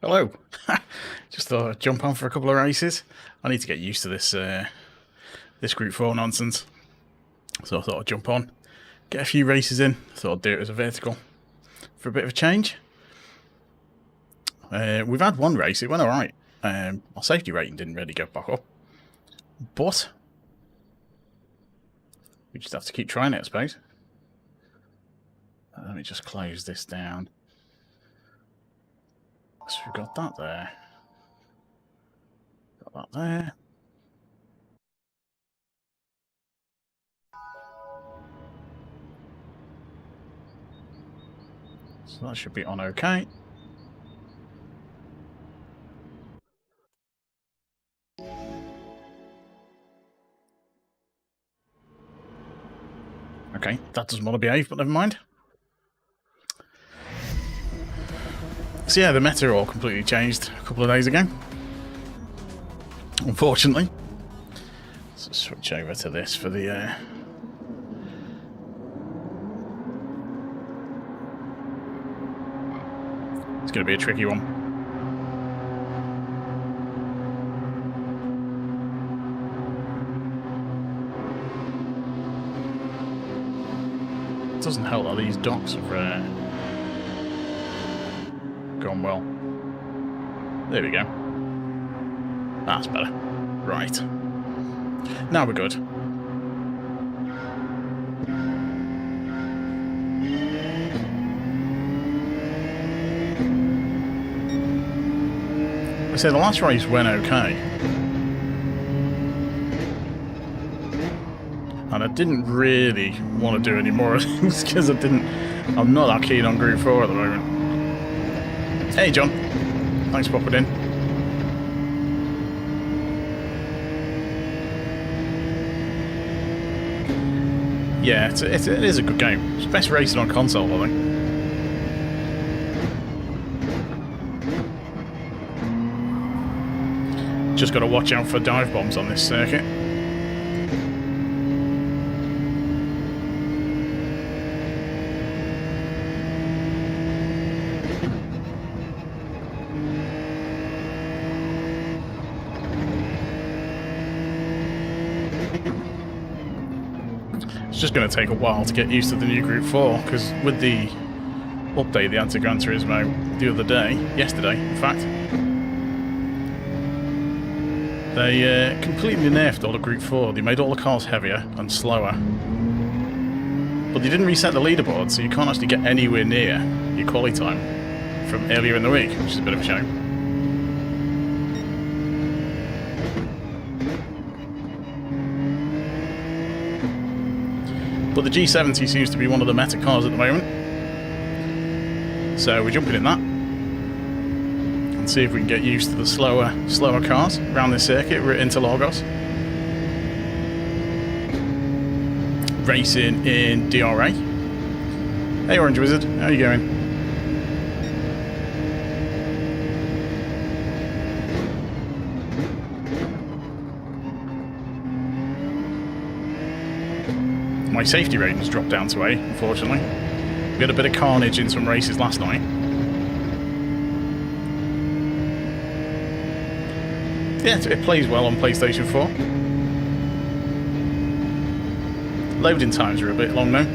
Hello. Just thought I'd jump on for a couple of races. I need to get used to this this Group 4 nonsense. So I thought I'd jump on, get a few races in. Thought I'd do it as a vertical for a bit of a change. We've had one race, it went alright. Our safety rating didn't really go back up. But we just have to keep trying it, I suppose. Let me just close this down. So we've got that there. Got that there. So that should be on okay. Okay, that doesn't want to behave, but never mind. So yeah, the meta all completely changed a couple of days ago, unfortunately. So switch over to this for the it's going to be a tricky one. It doesn't help that these docks have gone well. There we go. That's better. Right. Now we're good. I say the last race went okay. And I didn't really want to do any more of things because I'm not that keen on Group 4 at the moment. Hey John, thanks for popping in. Yeah, it is a good game. It's the best racing on console, I think. Just got to watch out for dive bombs on this circuit. It's just going to take a while to get used to the new Group 4, because with the update they had to Gran Turismo the other day, yesterday in fact, they completely nerfed all of Group 4. They made all the cars heavier and slower. But they didn't reset the leaderboard, so you can't actually get anywhere near your quality time from earlier in the week, which is a bit of a shame. But the G70 seems to be one of the meta cars at the moment. So we're jumping in that. And see if we can get used to the slower cars around this circuit. We're into Lagos. Racing in DRA. Hey Orange Wizard, how are you going? My safety rating's dropped down to 8, unfortunately. We had a bit of carnage in some races last night. Yeah, it plays well on PlayStation 4. Loading times are a bit long though.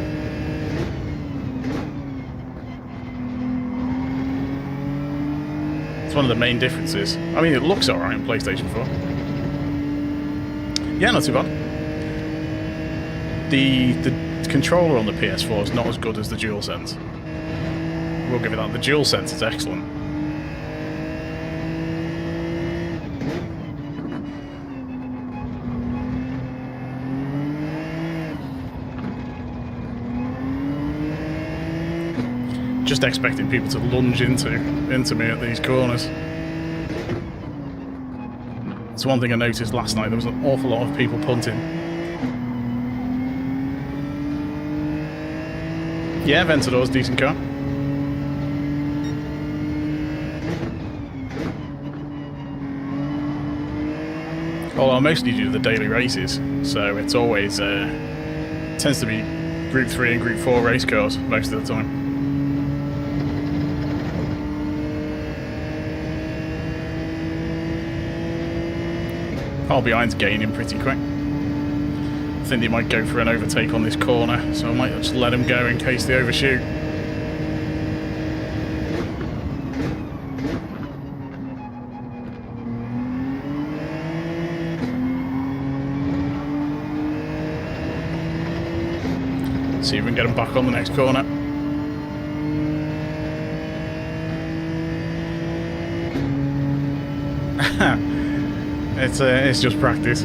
It's one of the main differences. I mean, it looks alright on PlayStation 4. Yeah, not too bad. The controller on the PS4 is not as good as the DualSense. We'll give it that. The DualSense is excellent. Just expecting people to lunge into me at these corners. It's one thing I noticed last night. There was an awful lot of people punting. Yeah, Ventador's a decent car. Although I mostly do the daily races, so it's always tends to be Group 3 and Group 4 race cars most of the time. Car behind's gaining pretty quick. I think they might go for an overtake on this corner, so I might just let them go in case they overshoot. See if we can get them back on the next corner. It's just practice.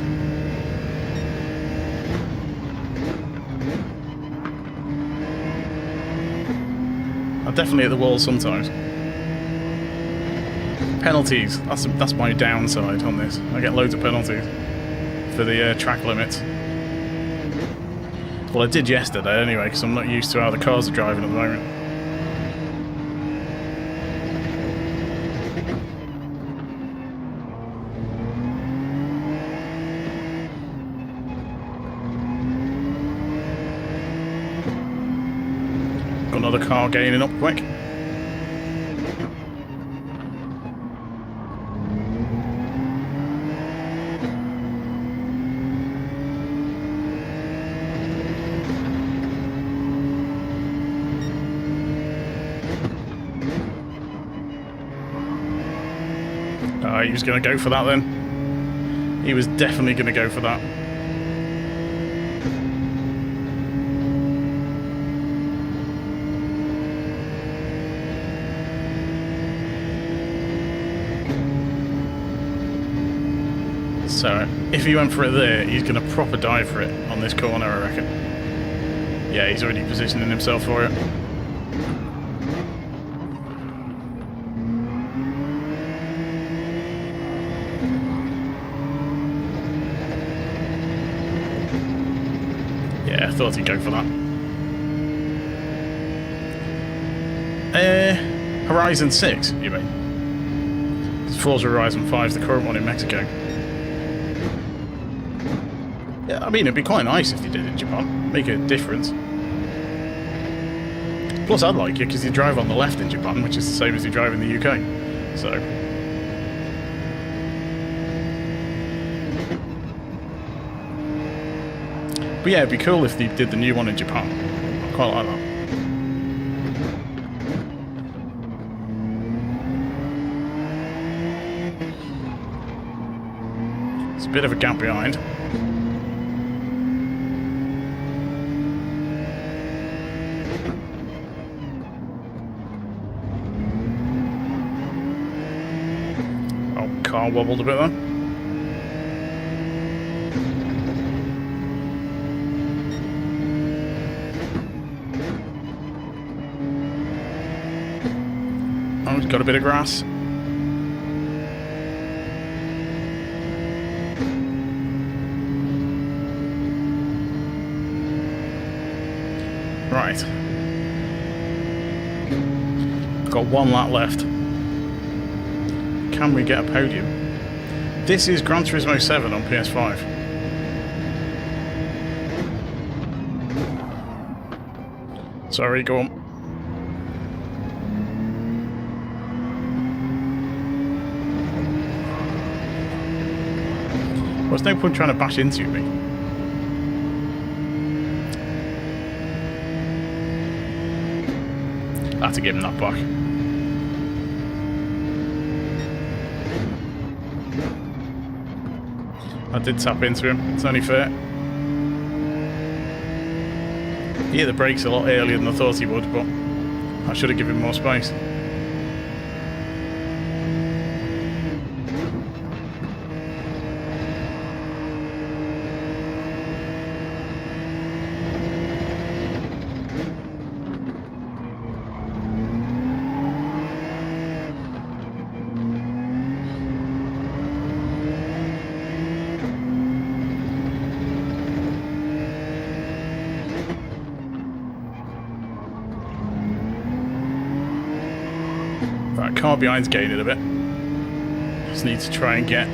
I'm definitely at the wall sometimes. Penalties. That's my downside on this. I get loads of penalties for the track limits. Well, I did yesterday anyway, because I'm not used to how the cars are driving at the moment. Got another car gaining up quick. He was going to go for that then. He was definitely going to go for that. So, if he went for it there, he's going to proper dive for it on this corner, I reckon. Yeah, he's already positioning himself for it. Yeah, I thought he'd go for that. Horizon 6, you mean? Because Forza Horizon 5 is the current one in Mexico. Yeah, I mean, it'd be quite nice if they did it in Japan. Make a difference. Plus, I'd like it because you drive on the left in Japan, which is the same as you drive in the UK. So... But yeah, it'd be cool if they did the new one in Japan. I quite like that. It's a bit of a gap behind. Oh, car wobbled a bit there. Oh, it's got a bit of grass. Right. Got one lap left. Can we get a podium? This is Gran Turismo 7 on PS5. Sorry, go on. Well, there's no point trying to bash into me. I had to give him that back. I did tap into him, it's only fair. He hit the brakes a lot earlier than I thought he would, but I should have given him more space. Right, car behind's gaining a bit. Just need to try and get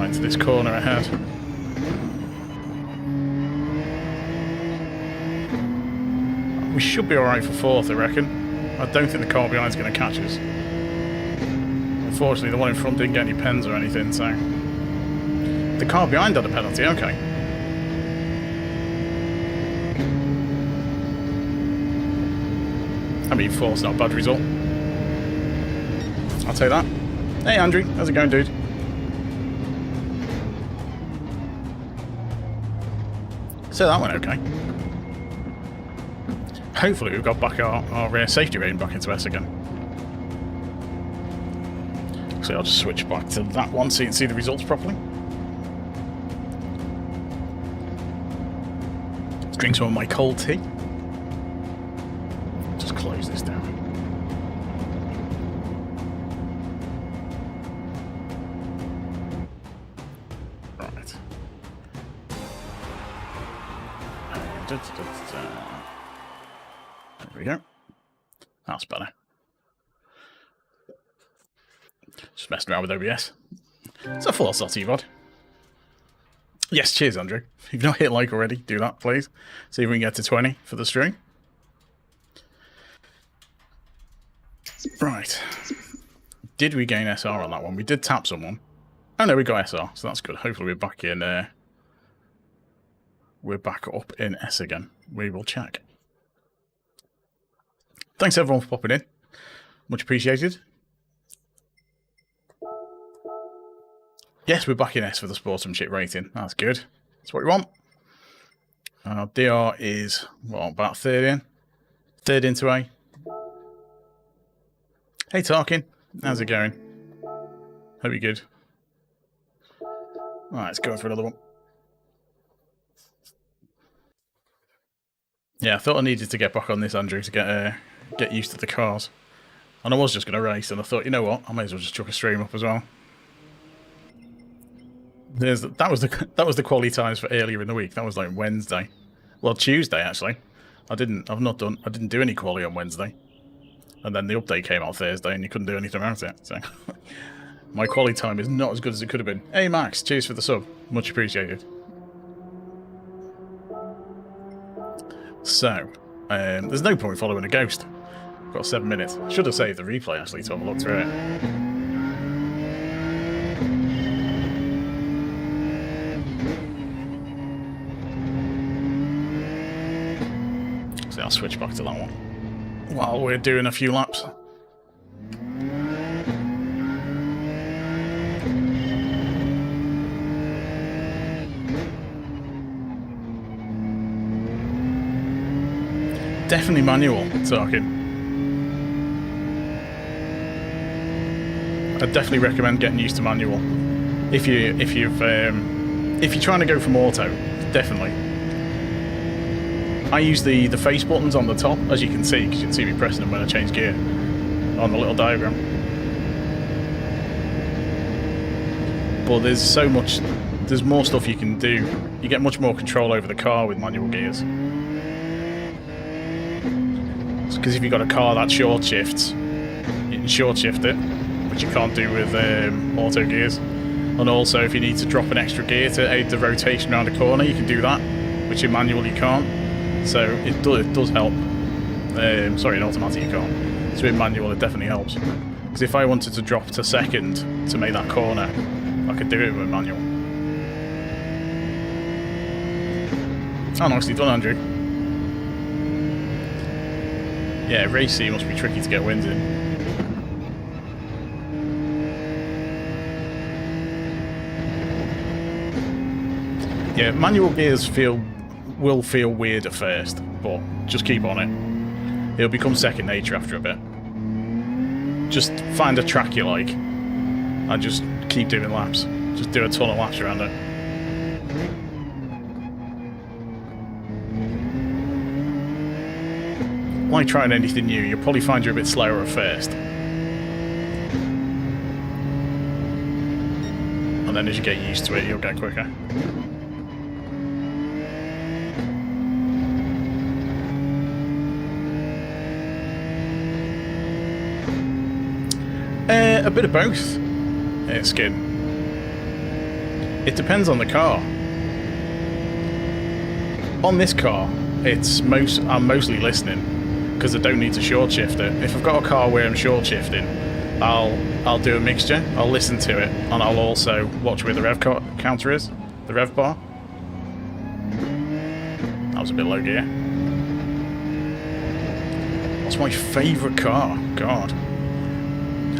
into this corner ahead. We should be alright for fourth, I reckon. I don't think the car behind's going to catch us. I Unfortunately, the one in front didn't get any pens or anything, so... The car behind had a penalty, okay. I mean, 4's not a bad result. I'll take that. Hey, Andrew. How's it going, dude? So that went okay. Hopefully we've got back our safety rating back into S again. So I'll just switch back to that one so you can see the results properly. Let's drink some of my cold tea. Just close this down. Right. There we go. That's better. Just messing around with OBS. It's a full slot, Evod. Yes, cheers, Andrew. If you've not hit like already, do that, please. See if we can get to 20 for the stream. Right. Did we gain SR on that one? We did tap someone. Oh no, we got SR, so that's good. Hopefully we're back in... we're back up in S again. We will check. Thanks everyone for popping in. Much appreciated. Yes, we're back in S for the sportsmanship rating. That's good. That's what we want. DR is, well, about third in. Third into A. Hey, Tarkin. How's it going? Hope you're good. Alright, let's go for another one. Yeah, I thought I needed to get back on this, Andrew, to get used to the cars. And I was just going to race, and I thought, you know what, I may as well just chuck a stream up as well. That was the quality times for earlier in the week. That was like Wednesday, well Tuesday actually. I didn't do any quality on Wednesday, and then the update came out Thursday, and you couldn't do anything about it. So my quality time is not as good as it could have been. Hey Max, cheers for the sub, much appreciated. So there's no point following a ghost. I've got 7 minutes. Should have saved the replay actually to have a look through it. I'll switch back to that one while we're doing a few laps. Definitely manual, talking. I'd definitely recommend getting used to manual. If you're trying to go from auto, definitely. I use the face buttons on the top, as you can see, because you can see me pressing them when I change gear on the little diagram. But there's more stuff you can do. You get much more control over the car with manual gears. Because if you've got a car that short shifts, you can short shift it, which you can't do with auto gears. And also, if you need to drop an extra gear to aid the rotation around a corner, you can do that, which in manual you can't. So it does help. Sorry, in automatic you can't. So in manual it definitely helps. Because if I wanted to drop to second to make that corner, I could do it with manual. Oh, nicely done, Andrew. Yeah, race C must be tricky to get wins in. Yeah, manual gears will feel weird at first, but just keep on it. It'll become second nature after a bit. Just find a track you like, and just keep doing laps. Just do a ton of laps around it. Like trying anything new, you'll probably find you're a bit slower at first. And then as you get used to it, you'll get quicker. A bit of both, Skin. It depends on the car. On this car, I'm mostly listening because I don't need to short shift it. If I've got a car where I'm short shifting, I'll I'll do a mixture. I'll listen to it, and I'll also watch where the rev counter is, the rev bar. That was a bit low gear. What's my favourite car? God.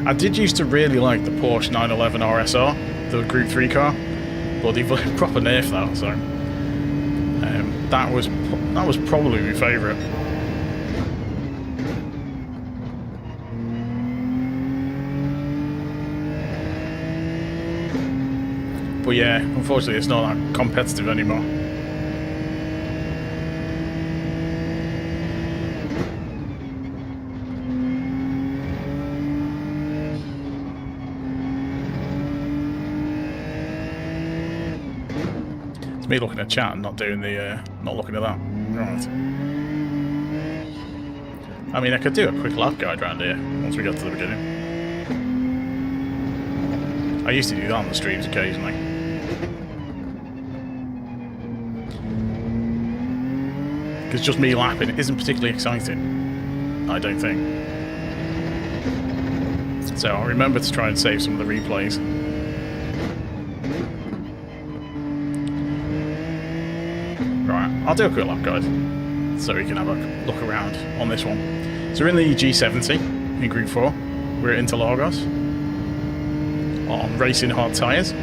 I did used to really like the Porsche 911 RSR, the Group 3 car, but they've proper nerfed that, so that was probably my favourite. But yeah, unfortunately it's not that competitive anymore. It's me looking at chat and not doing the, not looking at that. Right. I mean, I could do a quick lap guide around here once we get to the beginning. I used to do that on the streams occasionally. Because just me lapping isn't particularly exciting, I don't think. So I'll remember to try and save some of the replays. Right, I'll do a quick lap guide so we can have a look around on this one. So we're in the G70 in Group 4. We're at Interlagos on racing hard tyres.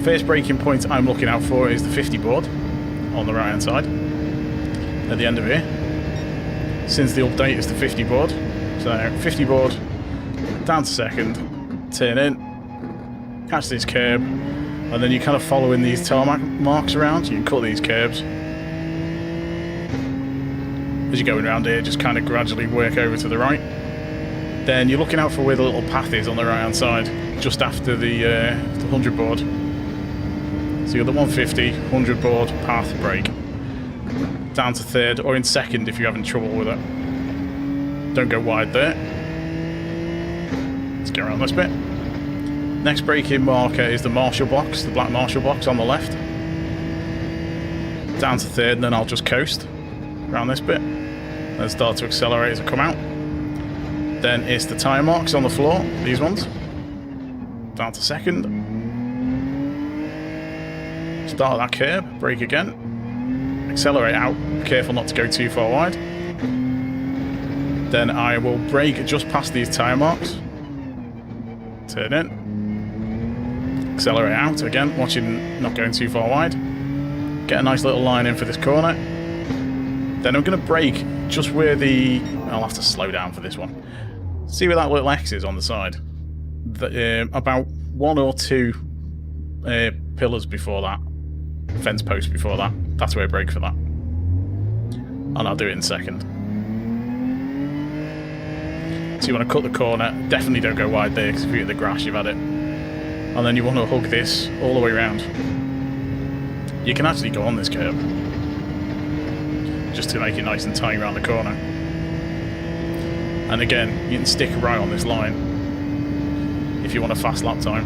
First braking point I'm looking out for is the 50 board on the right hand side at the end of here. Since the update is the 50 board, so 50 board down to second, turn in, catch this curb, and then you kind of follow in these tarmac marks around. You can cut these curbs as you're going around here, just kind of gradually work over to the right. Then you're looking out for where the little path is on the right hand side, just after the 100 board. So you've got the 150, 100 board, path, brake. Down to third, or in second if you're having trouble with it. Don't go wide there. Let's get around this bit. Next braking marker is the Marshall box, the black Marshall box on the left. Down to third, and then I'll just coast around this bit. Then start to accelerate as I come out. Then it's the tyre marks on the floor, these ones. Down to second. Start that curb, brake again. Accelerate out, careful not to go too far wide. Then I will brake just past these tyre marks. Turn in. Accelerate out again, watching not going too far wide. Get a nice little line in for this corner. Then I'm going to brake just where the... I'll have to slow down for this one. See where that little X is on the side. About one or two pillars before that. Fence post before that. That's where I brake for that. And I'll do it in second. So you want to cut the corner. Definitely don't go wide there, because if you hit the grass, you've had it. And then you want to hug this all the way around. You can actually go on this curb, just to make it nice and tight around the corner. And again, you can stick right on this line if you want a fast lap time.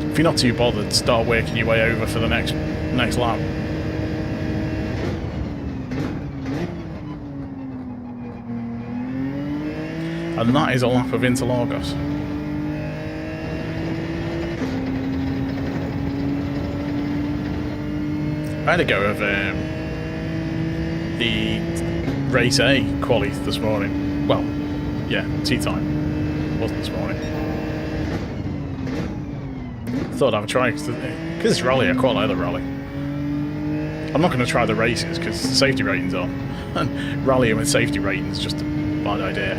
If you're not too bothered, start working your way over for the next lap. And that is a lap of Interlagos. I had a go of the Race A quali this morning. Well, yeah, tea time. It wasn't this morning. Thought I'd try, because it's rally, I quite like the rally. I'm not going to try the races because the safety rating's on. And rallying with safety ratings is just a bad idea.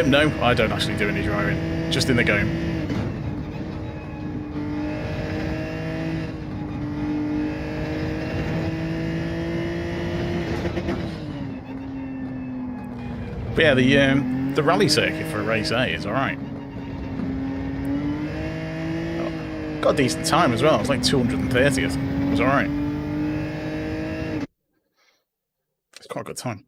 No, I don't actually do any driving, just in the game. But yeah, the rally circuit for Race A is alright. Got a decent time as well. It was like 230th. It was alright. It's quite a good time.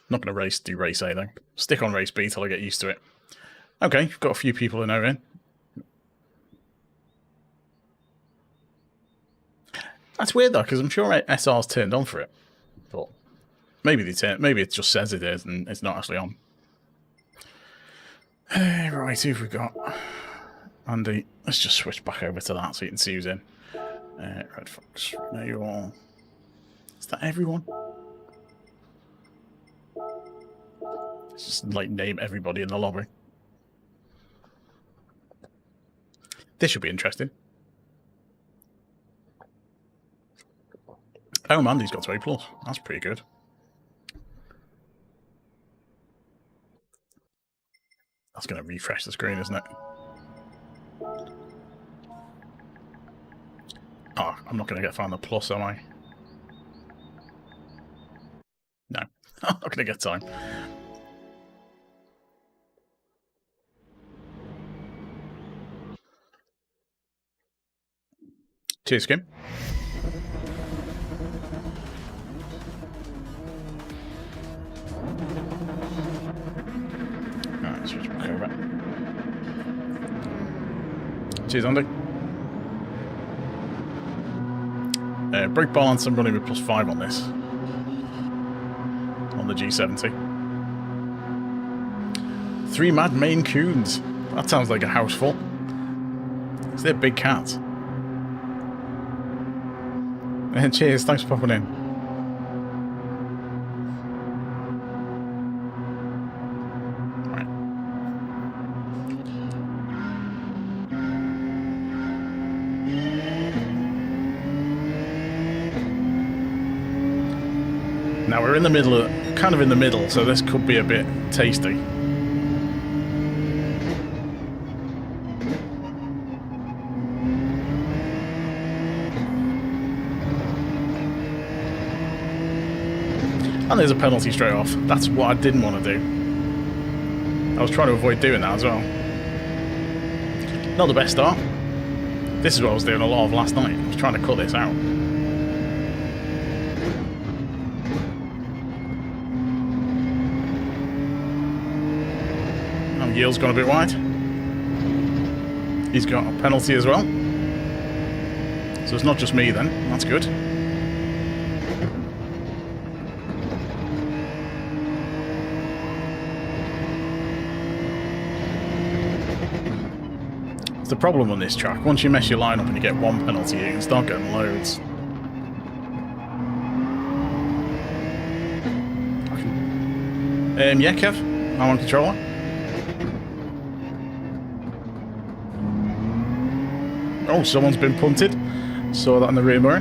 Not going to do Race A though. Stick on Race B till I get used to it. Okay, we've got a few people in there in. That's weird though, because I'm sure SR's turned on for it. But Maybe it just says it is and it's not actually on. Right, who've we got? Andy, let's just switch back over to that so you can see who's in. Red Fox, there you all. Is that everyone? Let's just like name everybody in the lobby. This should be interesting. Oh, Mandy's got 20 plus. That's pretty good. That's going to refresh the screen, isn't it? Oh, I'm not going to find the plus, am I? No, I'm not going to get time. Cheers, Kim. Alright, switch back over. Cheers, Andy. Brake balance, I'm running with +5 on this. On the G70. 3 mad Maine Coons. That sounds like a house full. Is there big cats? Cheers, thanks for popping in. Right. Now we're in the middle of, kind of in the middle, so this could be a bit tasty. And there's a penalty straight off. That's what I didn't want to do. I was trying to avoid doing that as well. Not the best start. This is what I was doing a lot of last night. I was trying to cut this out. Yield's gone a bit wide. He's got a penalty as well. So it's not just me then. That's good. It's the problem on this track. Once you mess your line up and you get 1 penalty, you can start getting loads. Yeah, Kev. I'm on controller. Oh, someone's been punted. Saw that in the rear mirror.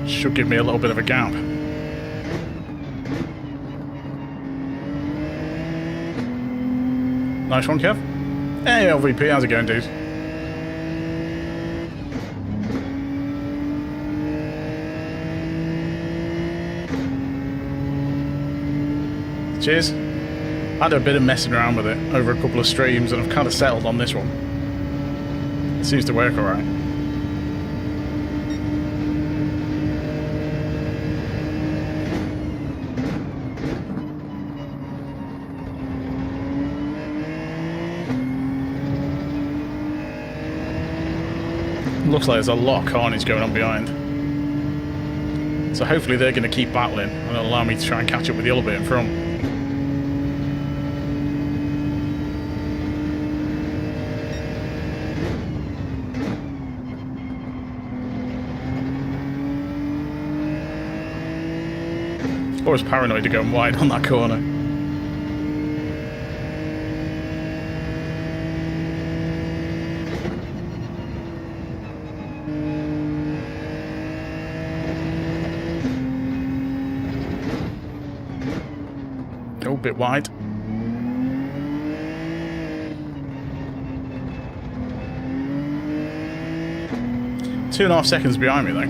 Should give me a little bit of a gap. Nice one, Kev. Hey, LVP, how's it going, dude? Cheers. I had a bit of messing around with it over a couple of streams and I've kind of settled on this one. It seems to work alright. Looks like there's a lot of carnage going on behind. So hopefully they're going to keep battling and it'll allow me to try and catch up with the other bit in front. I was paranoid to go wide on that corner. Oh, a bit wide. Two and a half seconds behind me, though.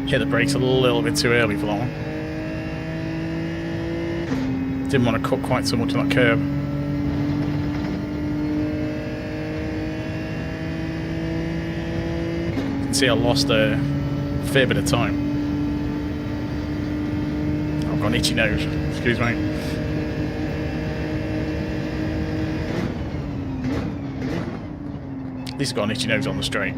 Hit the brakes a little bit too early for that one. Didn't want to cut quite so much on that curb. see I lost a fair bit of time. I've got an itchy nose, excuse me. At least I've got an itchy nose on the straight.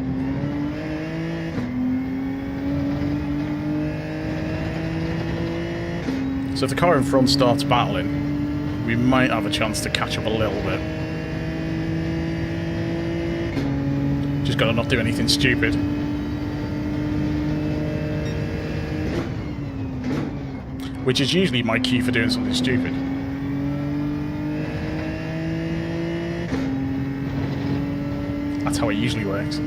So if the car in front starts battling, we might have a chance to catch up a little bit. Just gotta not do anything stupid. Which is usually my key for doing something stupid. That's how it usually works.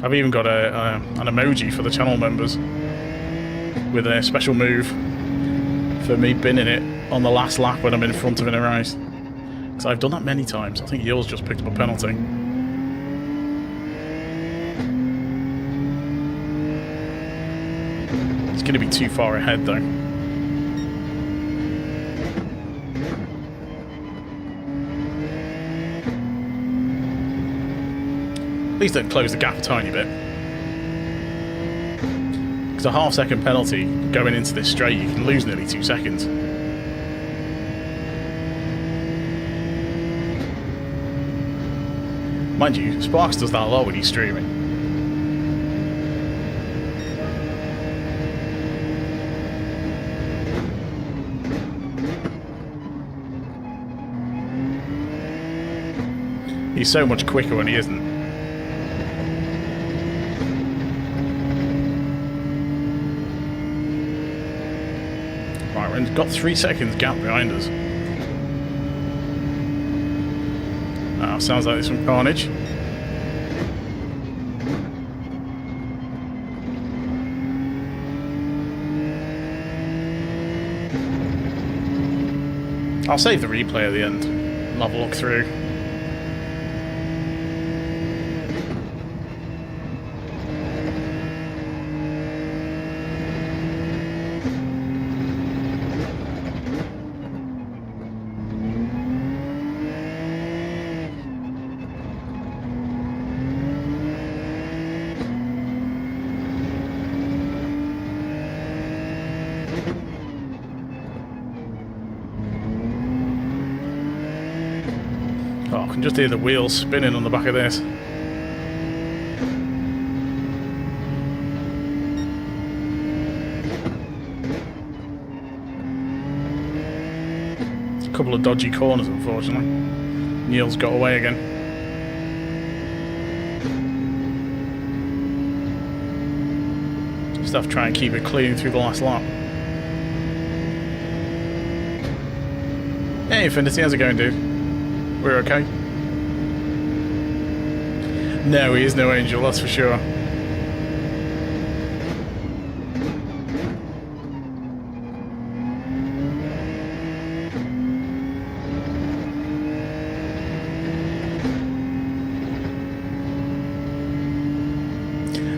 I've even got an emoji for the channel members with a special move for me binning it on the last lap when I'm in front of in a race. Because I've done that many times. I think yours just picked up a penalty. It's going to be too far ahead though. Please don't close the gap a tiny bit. Because a half-second penalty going into this straight, you can lose nearly 2 seconds. Mind you, Sparks does that a lot when he's streaming. He's so much quicker when he isn't. And got 3 seconds gap behind us. Sounds like there's some carnage. I'll save the replay at the end and have a look through. Oh, I can just hear the wheels spinning on the back of this. A couple of dodgy corners, unfortunately. Neil's got away again. Just have to try and keep it clean through the last lap. Hey, Infinity, how's it going, dude? We're okay. No, he is no angel, that's for sure.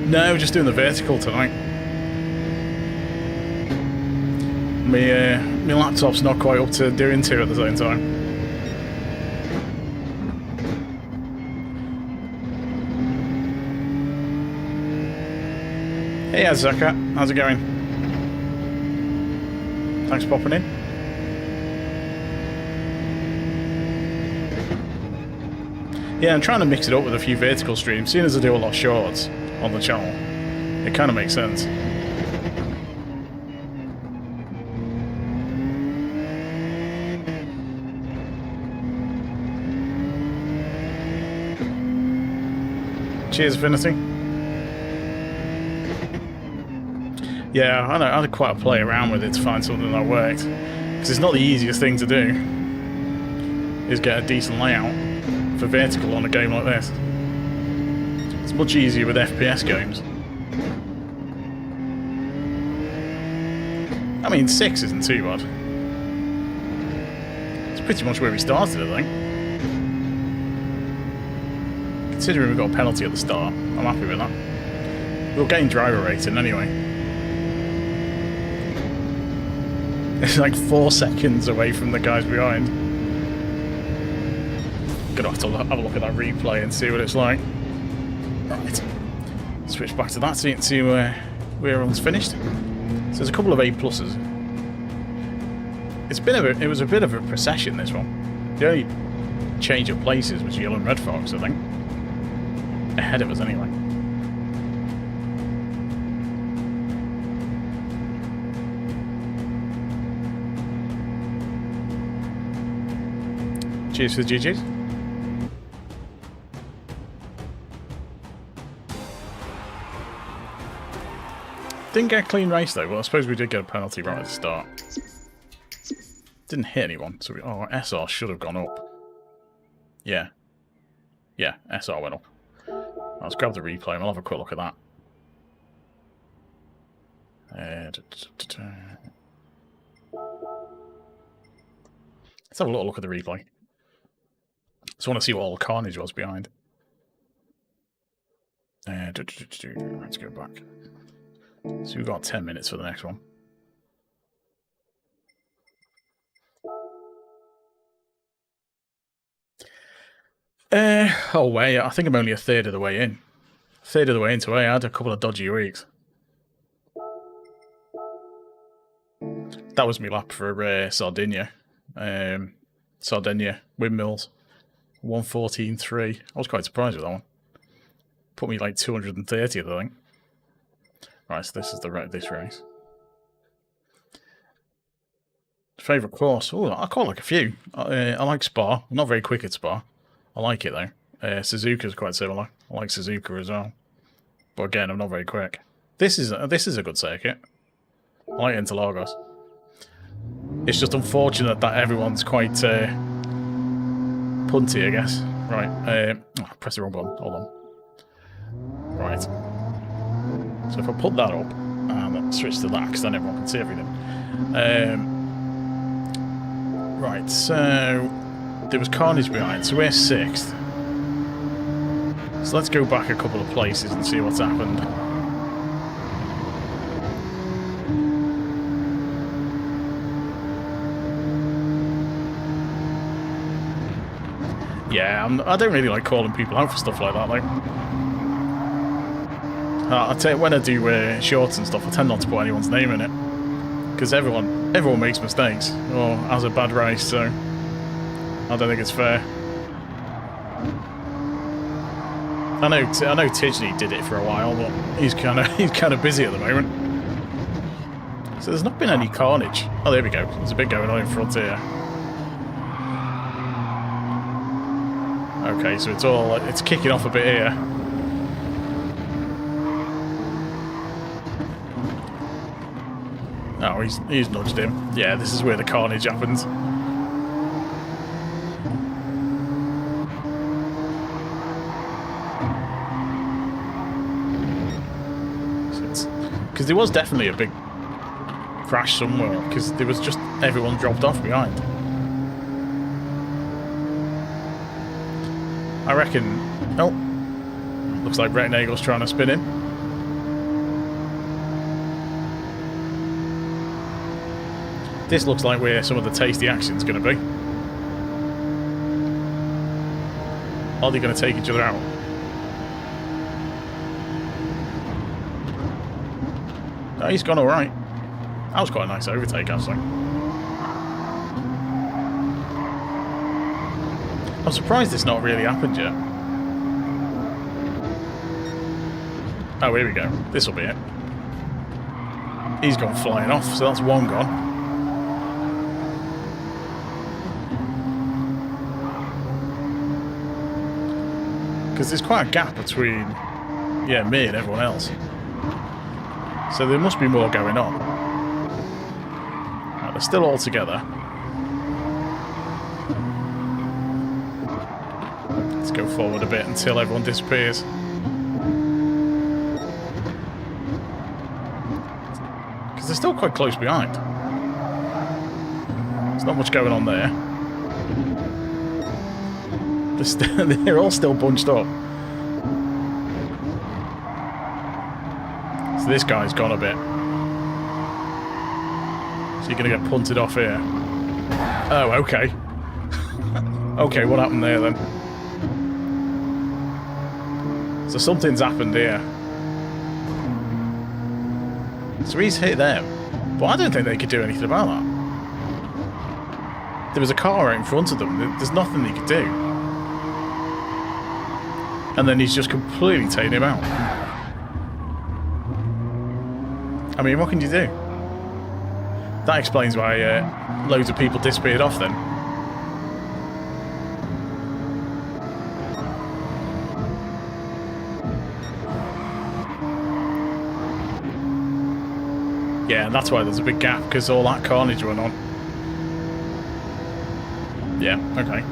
No, just doing the vertical tonight. My laptop's not quite up to doing two at the same time. Hey, Azaka, how's it going? Thanks for popping in. Yeah, I'm trying to mix it up with a few vertical streams. Seeing as I do a lot of shorts on the channel, it kind of makes sense. Cheers, Affinity. Yeah, I had quite a play around with it to find something that worked. Because it's not the easiest thing to do, is get a decent layout for vertical on a game like this. It's much easier with FPS games. I mean, 6 isn't too bad. It's pretty much where we started, I think. Considering we got a penalty at the start, I'm happy with that. We'll gain driver rating anyway. It's like 4 seconds away from the guys behind. Gonna have to have a look at that replay and see what it's like. Right. Switch back to that so you can see where everyone's finished. So there's a couple of A+. It was a bit of a procession, this one. The only change of places was Yellow and Red Fox, I think. Ahead of us anyway. Cheers for the GGs. Didn't get a clean race though, but I suppose we did get a penalty right at the start. Didn't hit anyone, so SR should have gone up. Yeah. Yeah, SR went up. Let's grab the replay and we'll have a quick look at that. Let's have a little look at the replay. Just want to see what all the carnage was behind. Let's go back. So we've got 10 minutes for the next one. Oh, wait, I think I'm only a third of the way in. Third of the way into A, I had a couple of dodgy weeks. That was my lap for Sardinia. Sardinia, windmills. 1:14.3. I was quite surprised with that one. Put me like 230th, I think. Right, so this is this race. Favourite course? Oh, I quite like a few. I like Spa. I'm not very quick at Spa. I like it though. Suzuka's quite similar. I like Suzuka as well. But again, I'm not very quick. This is a good circuit. I like Interlagos. It's just unfortunate that everyone's quite punty, I guess. Right. I pressed the wrong button. Hold on. Right. So if I put that up and switch to that, because then everyone can see everything. Right. So there was carnage behind. So we're 6th. So let's go back a couple of places and see what's happened. Yeah, I don't really like calling people out for stuff like that. Like, I tell you, when I do shorts and stuff, I tend not to put anyone's name in it because everyone makes mistakes or has a bad race. So I don't think it's fair. I know Tidgney did it for a while, but he's kind of busy at the moment. So there's not been any carnage. Oh, there we go. There's a bit going on in front here. Okay, so it's kicking off a bit here. Oh, he's nudged him. Yeah, this is where the carnage happens. Because there was definitely a big crash somewhere, because there was just everyone dropped off behind. I reckon... Oh, looks like Retnagel's trying to spin him. This looks like where some of the tasty action's going to be. Are they going to take each other out? No, he's gone alright. That was quite a nice overtake, actually. I'm surprised it's not really happened yet. Oh, here we go. This'll be it. He's gone flying off, so that's one gone. Because there's quite a gap between, yeah, me and everyone else. So there must be more going on. Right, they're still all together. Let's go forward a bit until everyone disappears. Because they're still quite close behind. There's not much going on there. They're all still bunched up. So this guy's gone a bit. So you're going to get punted off here. Oh, okay. Okay, what happened there then? So something's happened here. So he's hit them. But I don't think they could do anything about that. There was a car right in front of them. There's nothing they could do. And then he's just completely taken him out. I mean, what can you do? That explains why loads of people disappeared off then. Yeah, that's why there's a big gap, because all that carnage went on. Yeah, okay.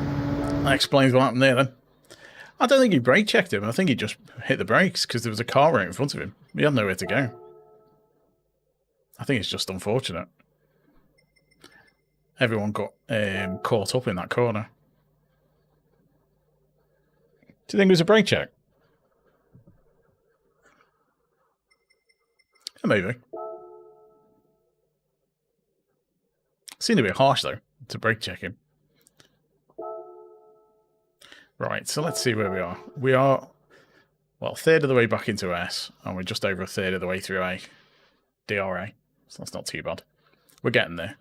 That explains what happened there then. I don't think he brake checked him. I think he just hit the brakes because there was a car right in front of him. He had nowhere to go. I think it's just unfortunate. Everyone got caught up in that corner. Do you think it was a brake check? Yeah, maybe. Seemed a bit harsh though to brake check him. Right, so let's see where we are. We are, well, a third of the way back into S, and we're just over a third of the way through A. DRA. So that's not too bad. We're getting there.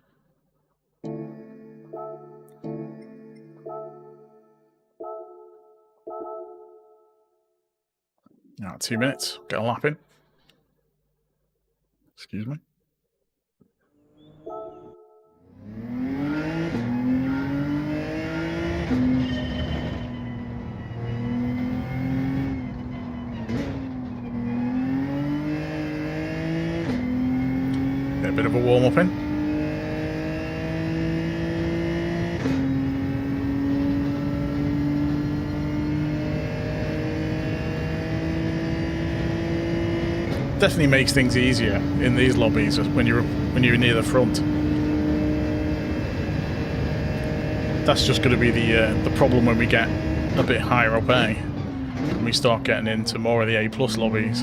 Alright, 2 minutes. Get a lap in. Excuse me. Get a bit of a warm up in. Definitely makes things easier in these lobbies when you're near the front. That's just going to be the problem when we get a bit higher up A, when we start getting into more of the A+ lobbies.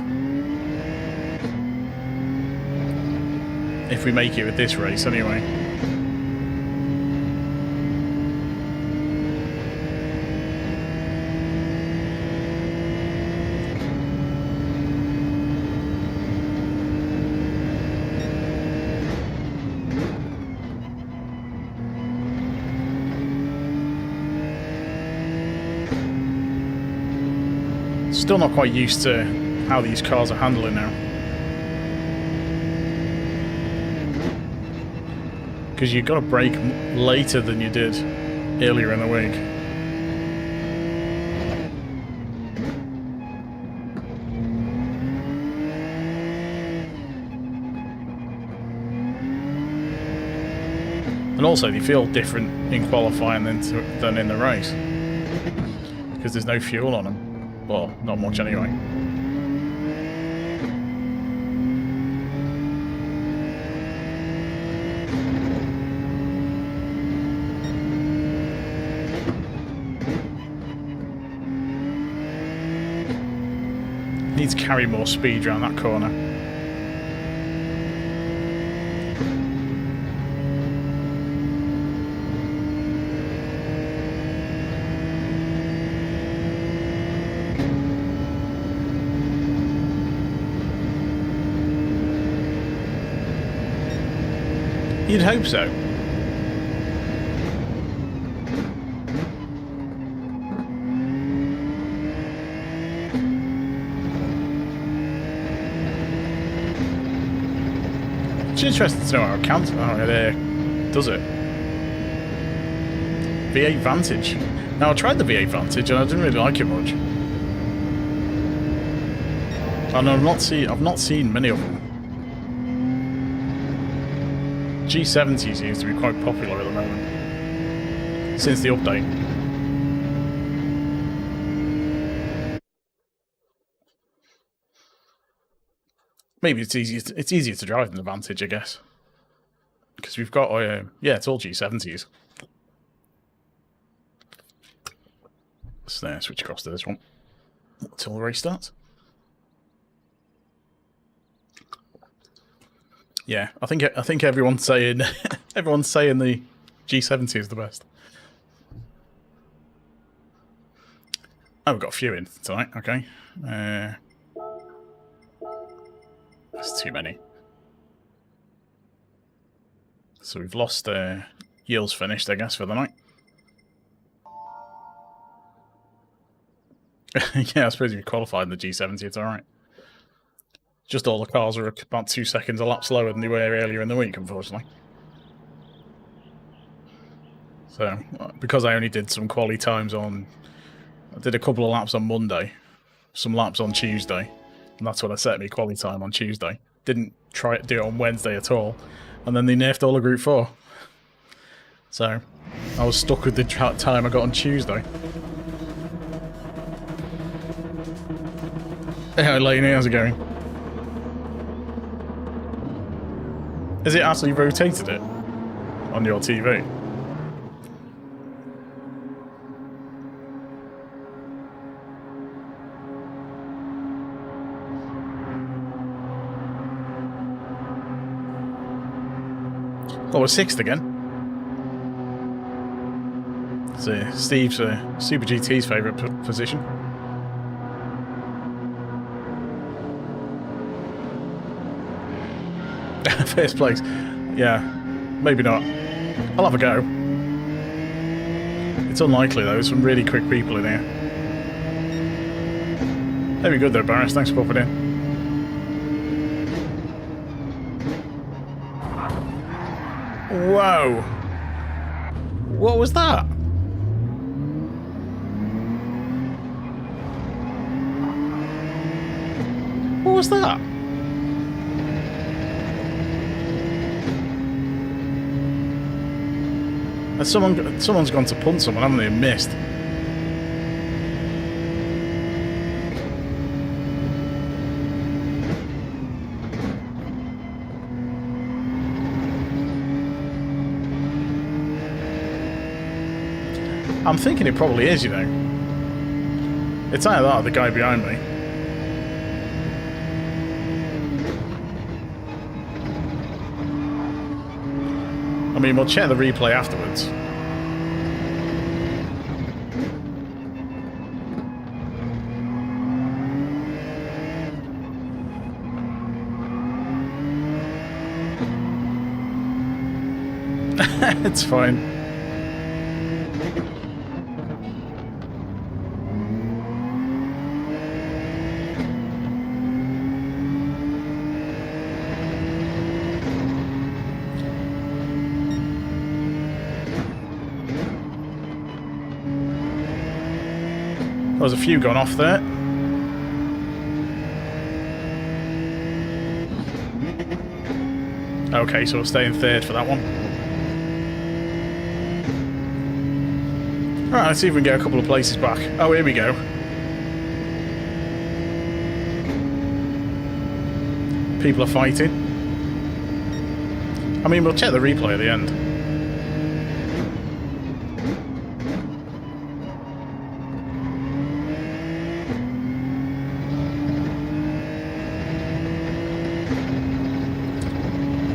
If we make it with this race, anyway. Still not quite used to how these cars are handling now. Because you've got to brake later than you did earlier in the week. And also they feel different in qualifying than in the race. Because there's no fuel on them. Well, not much anyway. Needs to carry more speed around that corner. You'd hope so. It's interesting to know how it does it. V8 Vantage. Now I tried the V8 Vantage and I didn't really like it much. And I've not seen many of them. G70 seems to be quite popular at the moment, since the update. Maybe it's easier to drive than the Vantage, I guess, because we've got yeah, it's all G70s. So switch across to this one until the race starts. Yeah, I think everyone's saying everyone's saying the G70 is the best. Oh, we've got a few in tonight. Okay, that's too many. So we've lost. Yill's finished, I guess, for the night. Yeah, I suppose if you qualified in the G70, it's all right. Just all the cars are about 2 seconds a lap slower than they were earlier in the week, unfortunately. So, because I only did some quali times on... I did a couple of laps on Monday, some laps on Tuesday, and that's when I set me quali time on Tuesday. Didn't try to do it on Wednesday at all, and then they nerfed all of Group 4. So, I was stuck with the time I got on Tuesday. Hey, Lainey, how's it going? Has it actually rotated it on your TV? Oh, we're 6th again. So Steve's Super GT's favourite position. First place. Yeah, maybe not. I'll have a go. It's unlikely though, some really quick people in here. Very good though, Barris. Thanks for popping in. Whoa! What was that? What was that? Someone's gone to punt someone, haven't they, and missed. I'm thinking it probably is, you know. It's either that or the guy behind me. I mean, we'll check the replay afterwards. It's fine. There's a few gone off there. Okay, so we'll stay in 3rd for that one. Alright, let's see if we can get a couple of places back. Oh, here we go. People are fighting. I mean, we'll check the replay at the end.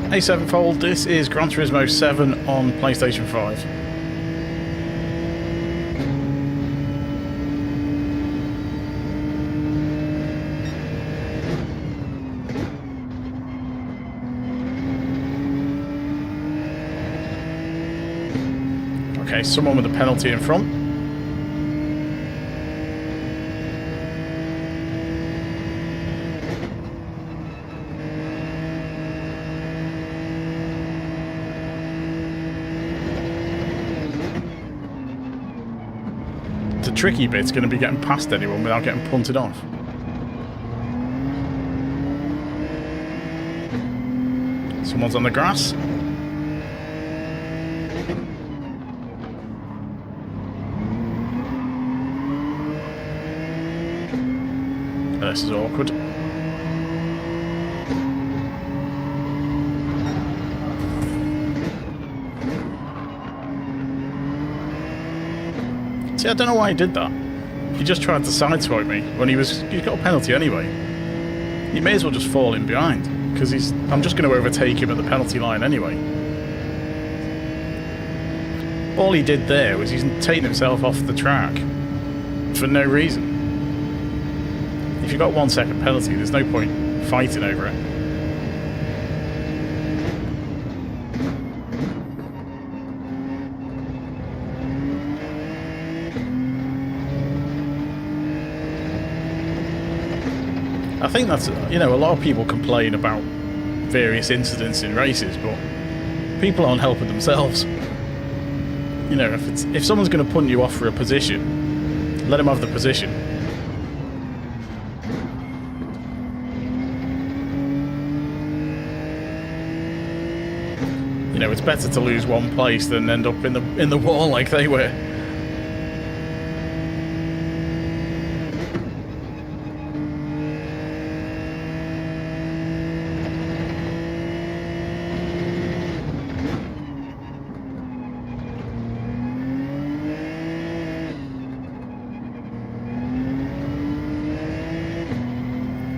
A7fold, this is Gran Turismo 7 on PlayStation 5. Okay, someone with a penalty in front. The tricky bit's going to be getting past anyone without getting punted off. Someone's on the grass. This is awkward. See, I don't know why he did that. He just tried to sideswipe me when he's got a penalty anyway. He may as well just fall in behind. because I'm just going to overtake him at the penalty line anyway. All he did there was he's taken himself off the track for no reason. If you've got 1 second penalty, there's no point fighting over it. I think that's, you know, a lot of people complain about various incidents in races, but people aren't helping themselves. You know, if someone's going to punt you off for a position, let them have the position. You know, it's better to lose one place than end up in the wall like they were.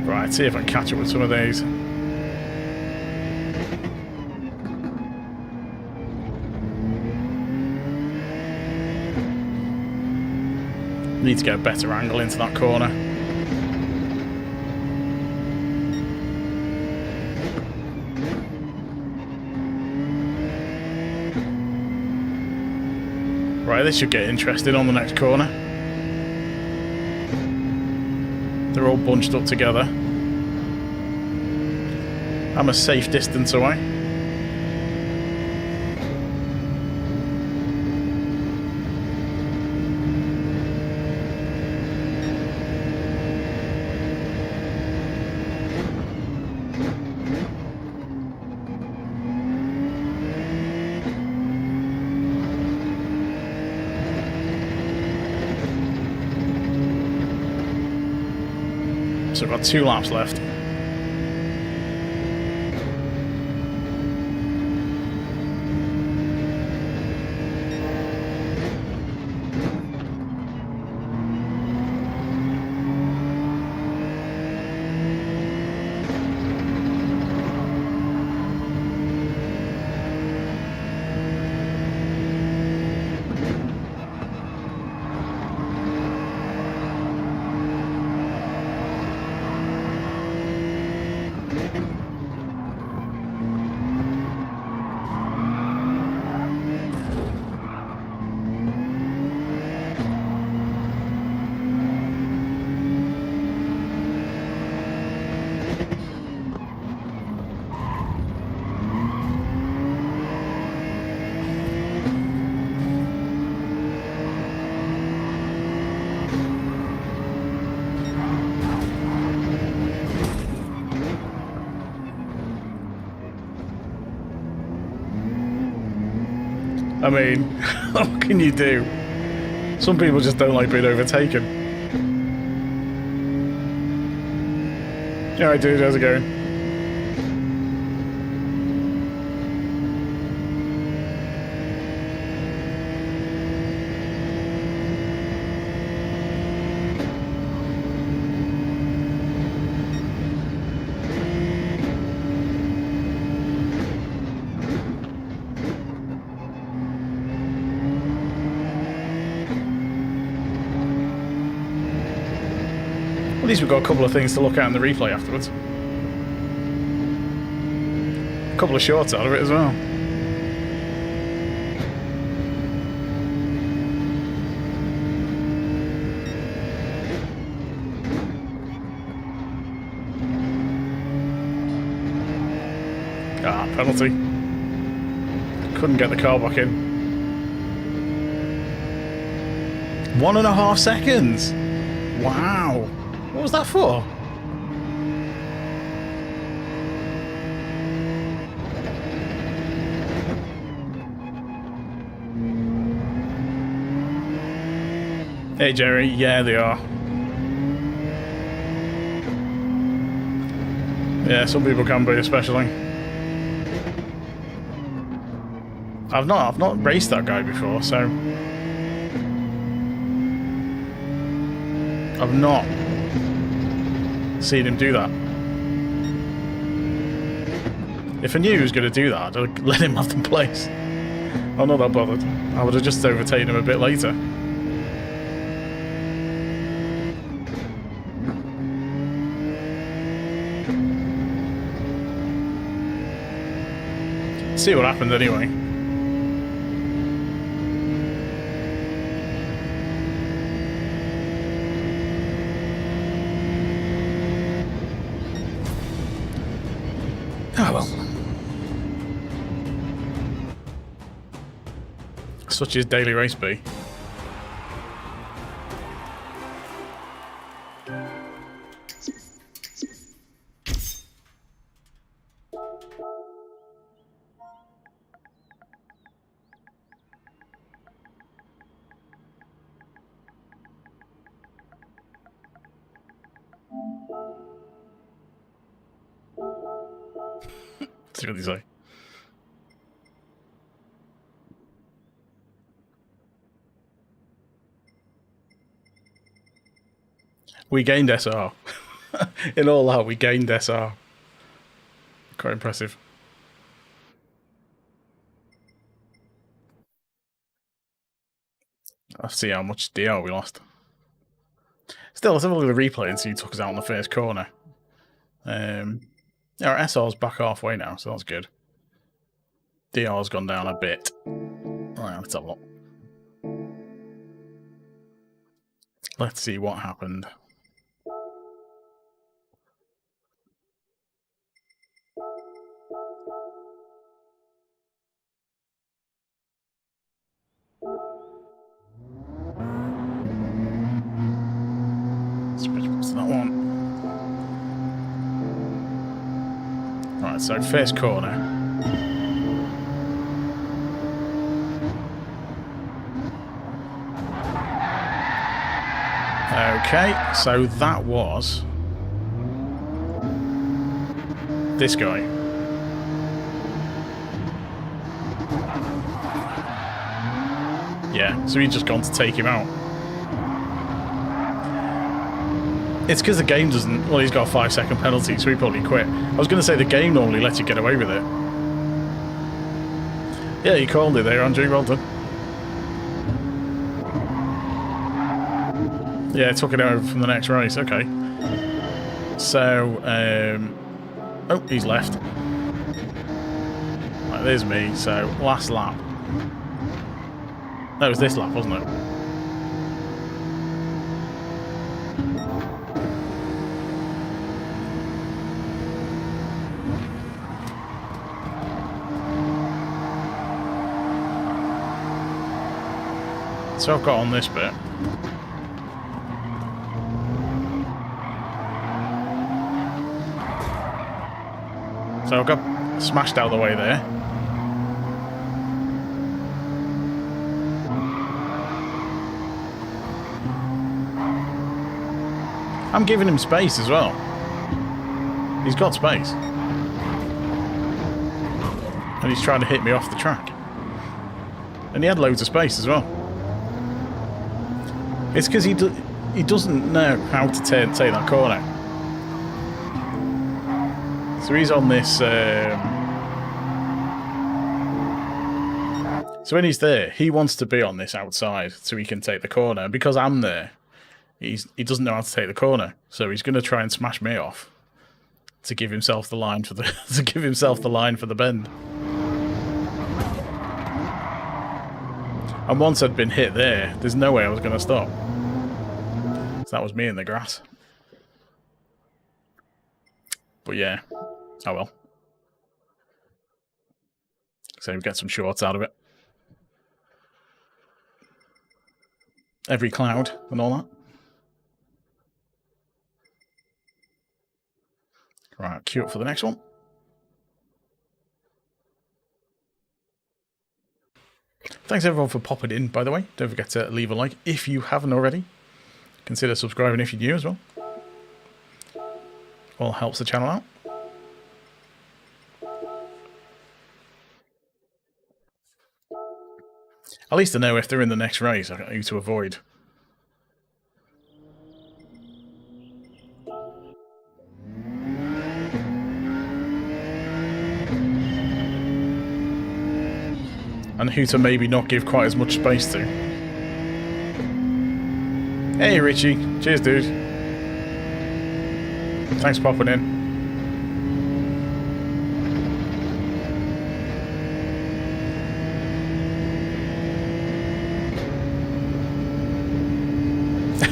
Right, see if I can catch up with some of these. Need to get a better angle into that corner. Right, this should get interesting on the next corner. They're all bunched up together. I'm a safe distance away. So I've got 2 laps left. I mean, what can you do? Some people just don't like being overtaken. Alright dude, how's it going? At least we've got a couple of things to look at in the replay afterwards. A couple of shorts out of it as well. Ah, penalty. Couldn't get the car back in. 1.5 seconds! Wow! What was that for? Hey Jerry, yeah they are. Yeah, some people can be, especially. I've not raced that guy before, so I've not seen him do that. If I knew he was going to do that, I'd let him have the place. I'm not that bothered. I would have just overtaken him a bit later. See what happened anyway. Oh well. Such as daily race be. See what they say. We gained SR. In all that, we gained SR. Quite impressive. Let's see how much DR we lost. Still, let's have a look at the replay and see who took us out in the first corner. Yeah, our SR's back halfway now, so that's good. DR's gone down a bit. Alright, let's have a look. Let's see what happened. What's that one? Right, so first corner. Okay, so that was this guy. Yeah, so he's just gone to take him out. It's because the game doesn't... Well, he's got a 5-second penalty, so he probably quit. I was going to say the game normally lets you get away with it. Yeah, you called it there, Andrew. Well done. Yeah, took it over from the next race. Okay. So, oh, he's left. Right, there's me. So, last lap. That was this lap, wasn't it? So I've got on this bit. So I've got smashed out of the way there. I'm giving him space as well. He's got space. And he's trying to hit me off the track. And he had loads of space as well. It's because he doesn't know how to take that corner. So he's on this... So when he's there, he wants to be on this outside so he can take the corner. And because I'm there, he doesn't know how to take the corner. So he's going to try and smash me off to give himself the line for the for the bend. And once I'd been hit there, there's no way I was going to stop. So that was me in the grass. But yeah, oh well. So we get some shorts out of it. Every cloud and all that. Right, queue up for the next one. Thanks everyone for popping in, by the way. Don't forget to leave a like if you haven't already. Consider subscribing if you're new as well. All helps the channel out. At least I know if they're in the next race, I got who to avoid. and who to maybe not give quite as much space to. Hey Richie, cheers dude. Thanks for popping in.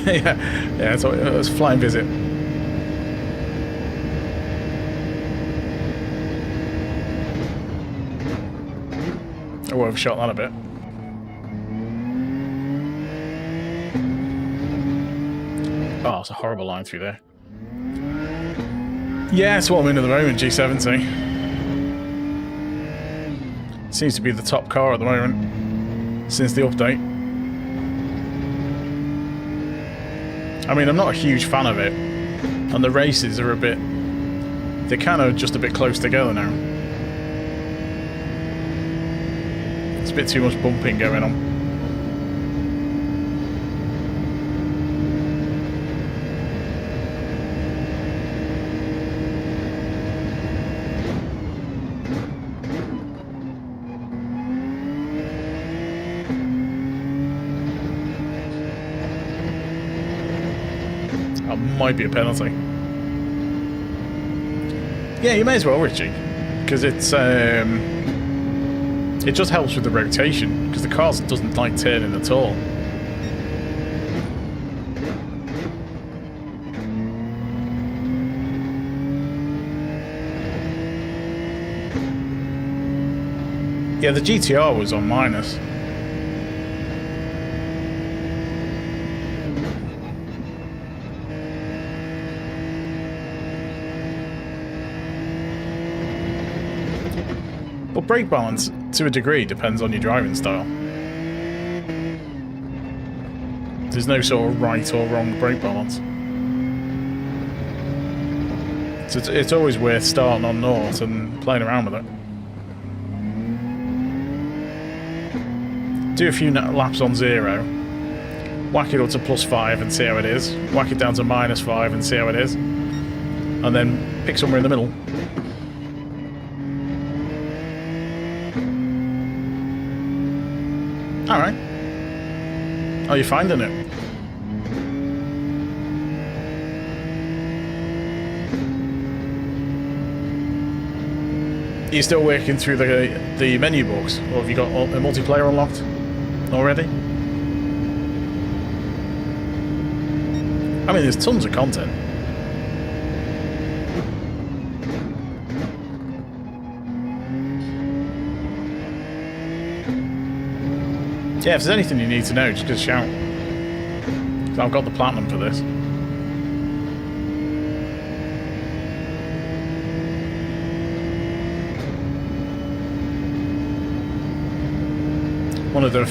yeah, it was a flying visit. Oh, I've shot that a bit. Oh, it's a horrible line through there. Yeah, it's what I'm in at the moment, G70. Seems to be the top car at the moment since the update. I mean, I'm not a huge fan of it, and the races are a bit... they're kind of just a bit close together now. It's a bit too much bumping going on. That might be a penalty. Yeah, you may as well, Richie, because it's it just helps with the rotation, because the car doesn't like turning at all. Yeah, the GTR was on minus. But brake balance, to a degree, depends on your driving style. There's no sort of right or wrong brake balance. So it's always worth starting on naught and playing around with it. Do a few laps on 0, whack it up to +5 and see how it is, whack it down to -5 and see how it is, and then pick somewhere in the middle. Alright. Oh, you're finding it? Are you still working through the menu box, or have you got a multiplayer unlocked already? I mean, there's tons of content. Yeah, if there's anything you need to know, just give a shout. I've got the platinum for this. One of the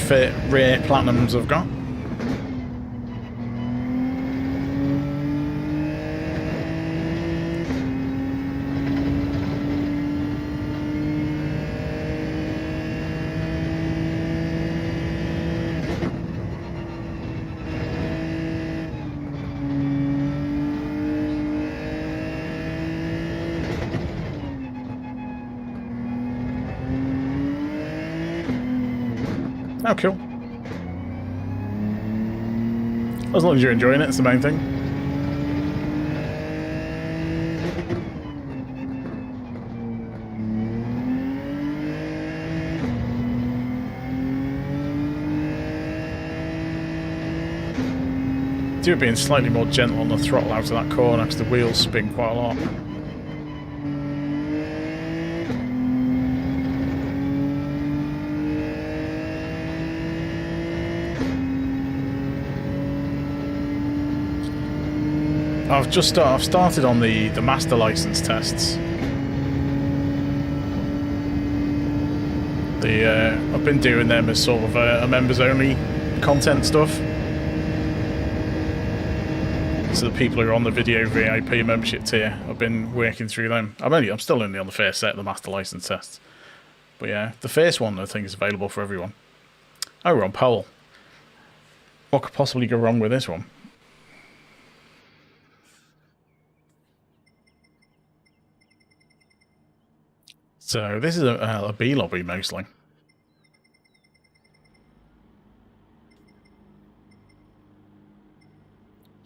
rare platinums I've got. Oh, cool. As long as you're enjoying it, it's the main thing. Do being slightly more gentle on the throttle out of that corner because the wheels spin quite a lot. I've started on the master license tests. I've been doing them as sort of a members only content stuff. So the people who are on the video VIP membership tier, I've been working through them. I'm still only on the first set of the master license tests. But yeah, the first one I think is available for everyone. Oh, we're on pole. What could possibly go wrong with this one? So this is a B lobby mostly.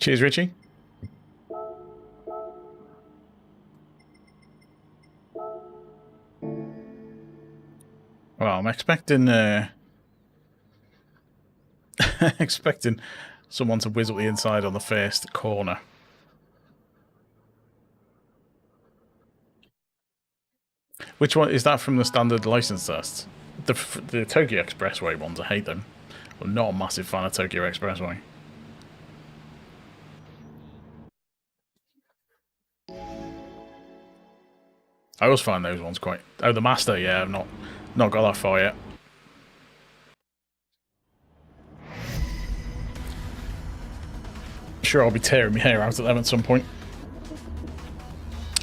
Cheers, Richie. Well, I'm expecting expecting someone to whiz up the inside on the first corner. Which one is that from the standard license test? The Tokyo Expressway ones, I hate them. I'm not a massive fan of Tokyo Expressway. I always find those ones quite... Oh, the Master, yeah, I've not got that far yet. Sure, I'll be tearing my hair out at them at some point.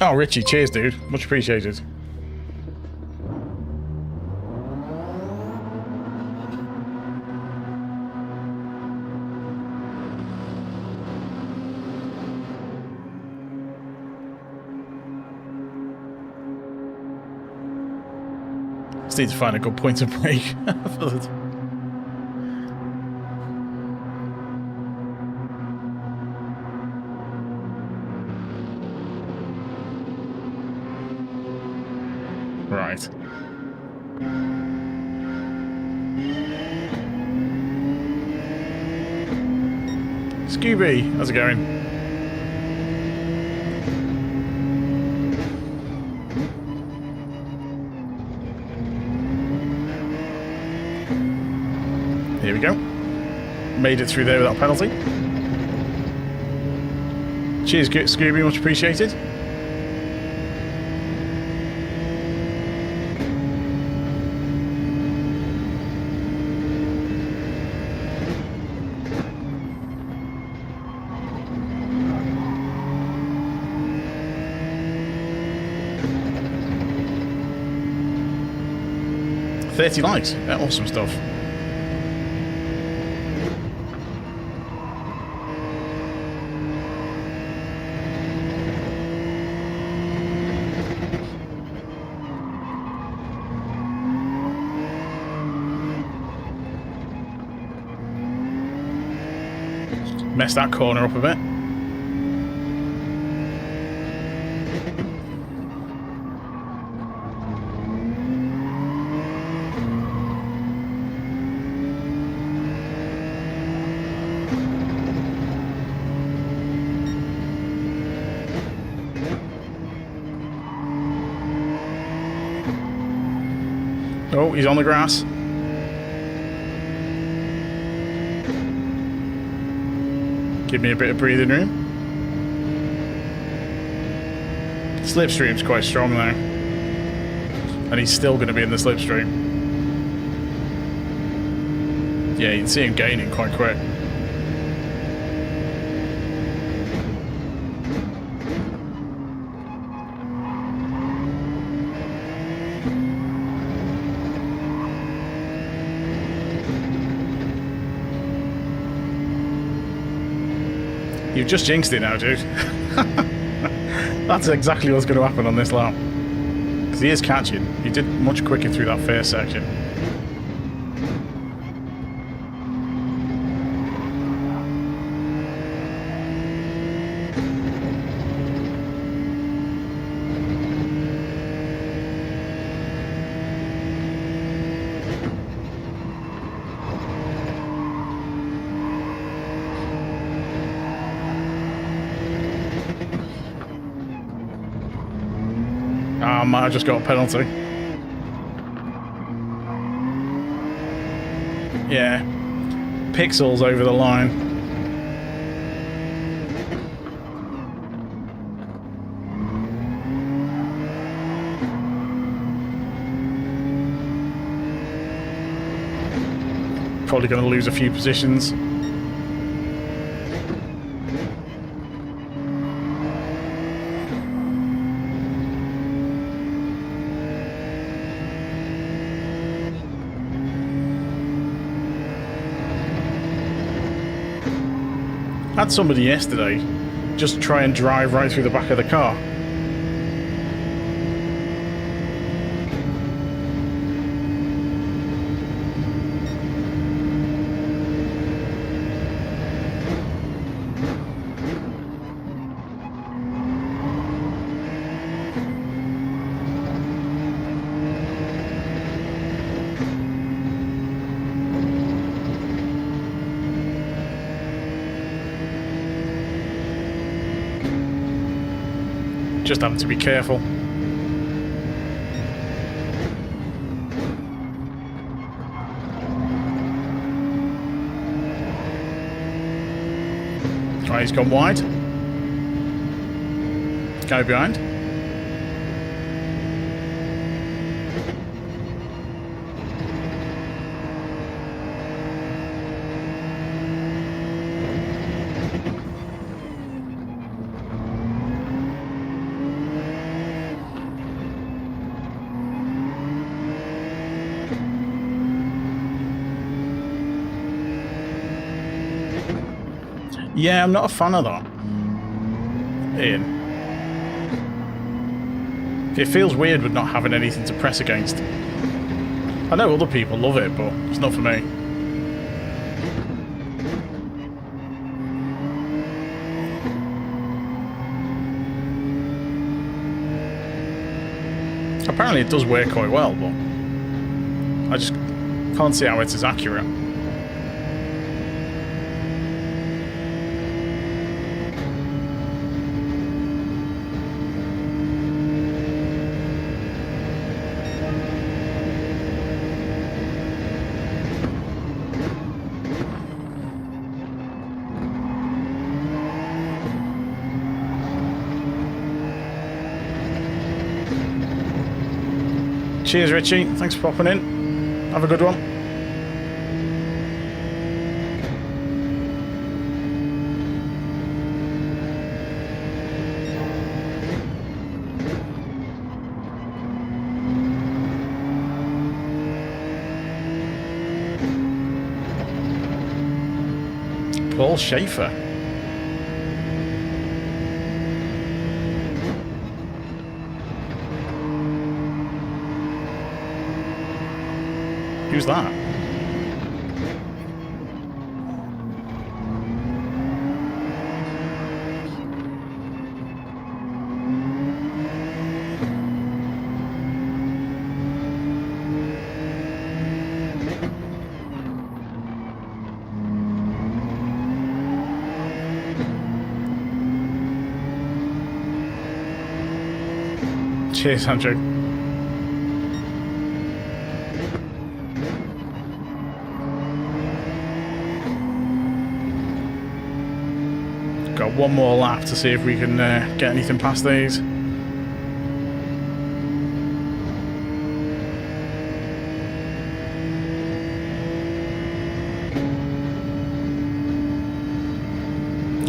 Oh, Richie, cheers, dude. Much appreciated. Just need to find a good point of break. Right. Scooby, how's it going? Here we go. Made it through there without penalty. Cheers, Scooby, much appreciated. $30 likes. Yeah, awesome stuff. Messed that corner up a bit. Oh, he's on the grass. Give me a bit of breathing room. Slipstream's quite strong though. And he's still going to be in the slipstream. Yeah, you can see him gaining quite quick. You've just jinxed it now, dude. That's exactly what's going to happen on this lap. Because he is catching. He did much quicker through that first section. I just got a penalty. Yeah. Pixels over the line. Probably going to lose a few positions. Had somebody yesterday just try and drive right through the back of the car. Just having to be careful. Right, he's gone wide. Go behind. Yeah, I'm not a fan of that, Ian. It feels weird with not having anything to press against. I know other people love it, but it's not for me. Apparently it does work quite well, but I just can't see how it's as accurate. Cheers, Richie. Thanks for popping in. Have a good one. Paul Schaefer. Who's that? Cheers, Andrew. Got one more lap to see if we can get anything past these.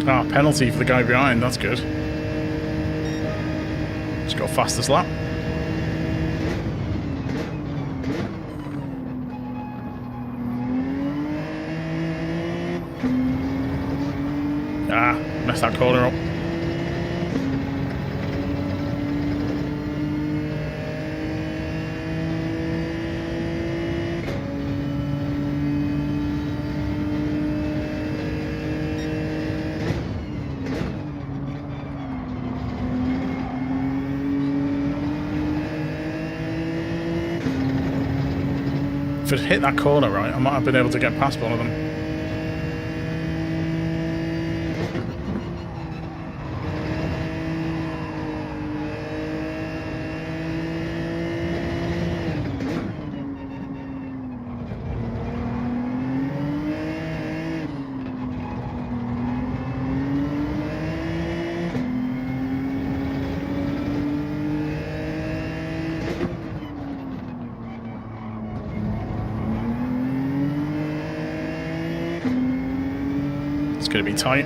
Ah, penalty for the guy behind, that's good. Just got fastest lap. Ah, messed that corner up. If I'd hit that corner right, I might have been able to get past one of them. It's going to be tight.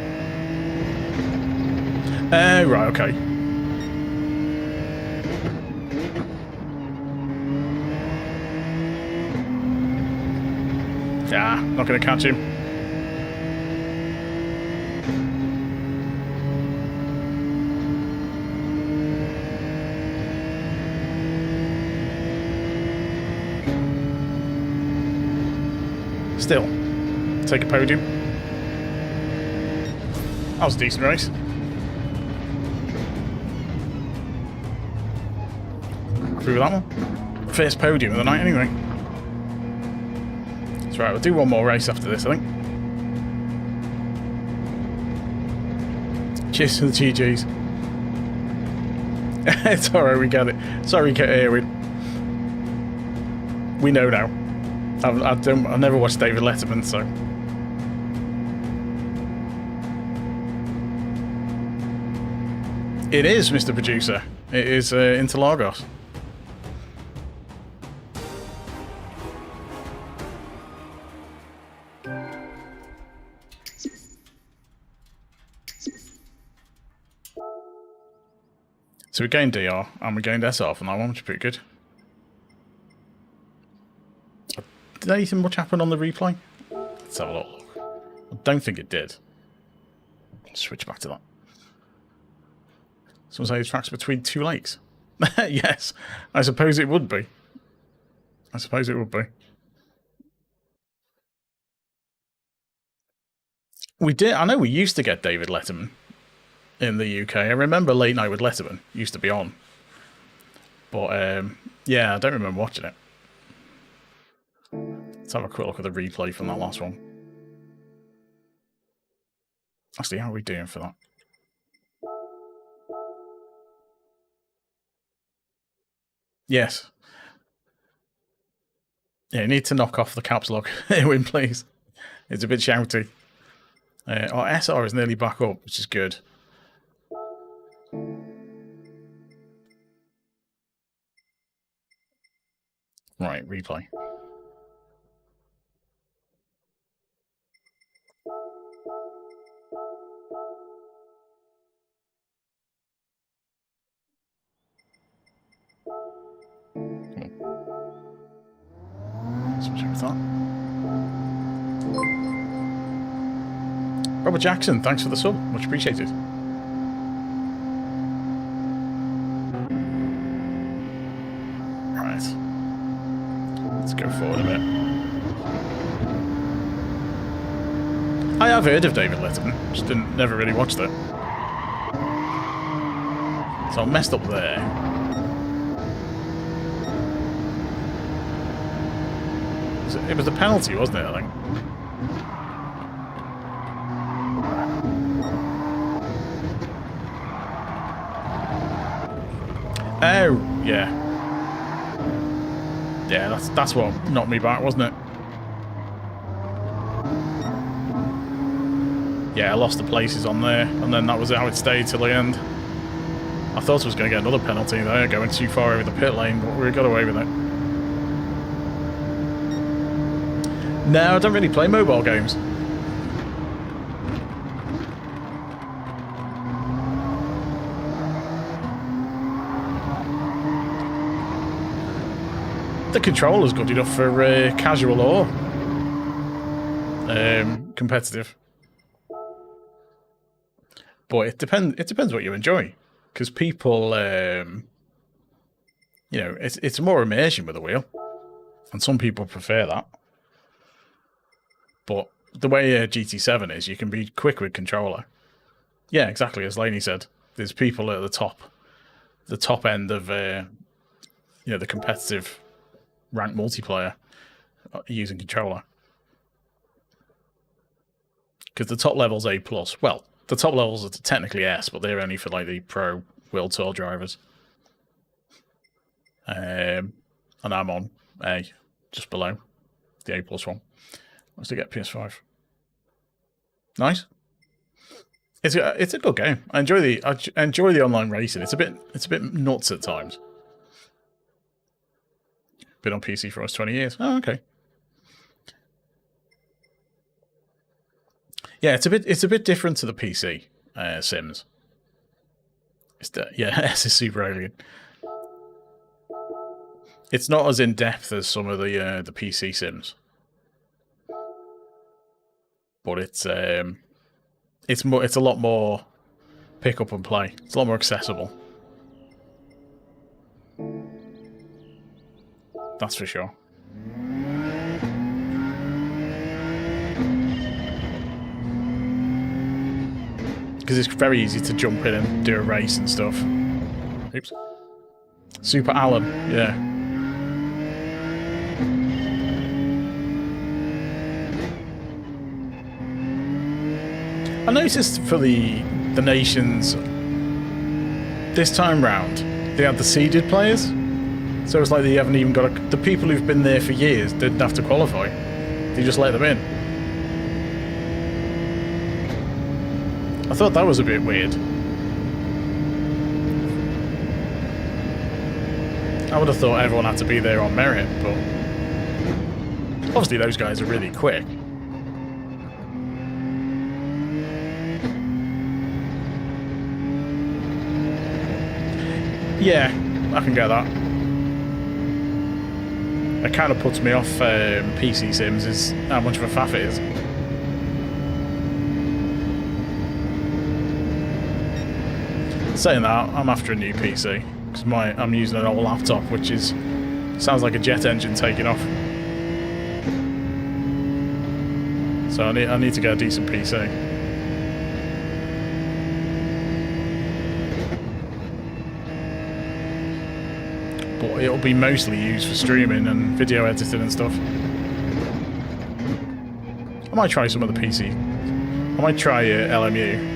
Right, okay. Ah, not going to catch him. Still, take a podium. That was a decent race. Through with that one. First podium of the night anyway. That's right, we'll do one more race after this, I think. Cheers to the GGs. It's alright, we get it. Sorry, Erwin. We know now. I never watched David Letterman, so. It is, Mr. Producer. It is Interlagos. So we gained DR and we gained SR from that one, which is pretty good. Did anything much happen on the replay? Let's have a look. I don't think it did. Switch back to that. Someone say the track's between two lakes. Yes, I suppose it would be. I suppose it would be. We did. I know we used to get David Letterman in the UK. I remember Late Night with Letterman used to be on. But, yeah, I don't remember watching it. Let's have a quick look at the replay from that last one. Actually, how are we doing for that? Yes. Yeah, you need to knock off the caps lock, Win, please. It's a bit shouty. Our SR is nearly back up, which is good. Right, replay. Robert Jackson, thanks for the sub. Much appreciated. Right. Let's go forward a bit. I have heard of David Letterman, just never really watched it. So I messed up there. It was a penalty, wasn't it, I think? Oh, yeah. Yeah, that's what knocked me back, wasn't it? Yeah, I lost the places on there, and then that was how it stayed till the end. I thought I was going to get another penalty there, going too far over the pit lane, but we got away with it. No, I don't really play mobile games. The controller's good enough for casual or competitive, but it depends what you enjoy, because people, you know, it's more immersion with a wheel, and some people prefer that. But the way GT7 is, you can be quick with controller. Yeah, exactly as Laney said. There's people at the top end of you know, the competitive ranked multiplayer using controller, because the top level's A+. Well, the top levels are technically S, but they're only for like the pro World Tour drivers. And I'm on A, just below the A+ one. Let's get PS5. Nice. It's a good game. I enjoy the online racing. It's a bit nuts at times. Been on PC for almost 20 years. Oh, okay. Yeah, it's a bit different to the PC Sims. Yeah, S is super alien. It's not as in depth as some of the PC Sims, but it's a lot more pick up and play. It's a lot more accessible. That's for sure. Because it's very easy to jump in and do a race and stuff. Oops. Super Alan, yeah. I noticed for the nations this time round, they had the seeded players. So it's like they haven't even got the people who've been there for years didn't have to qualify. They just let them in. I thought that was a bit weird. I would have thought everyone had to be there on merit, but obviously those guys are really quick. Yeah, I can get that. It kind of puts me off PC Sims is how much of a faff it is. Saying that, I'm after a new PC because I'm using an old laptop, which sounds like a jet engine taking off. So I need to get a decent PC. But it'll be mostly used for streaming and video editing and stuff. I might try some of the PC. I might try LMU.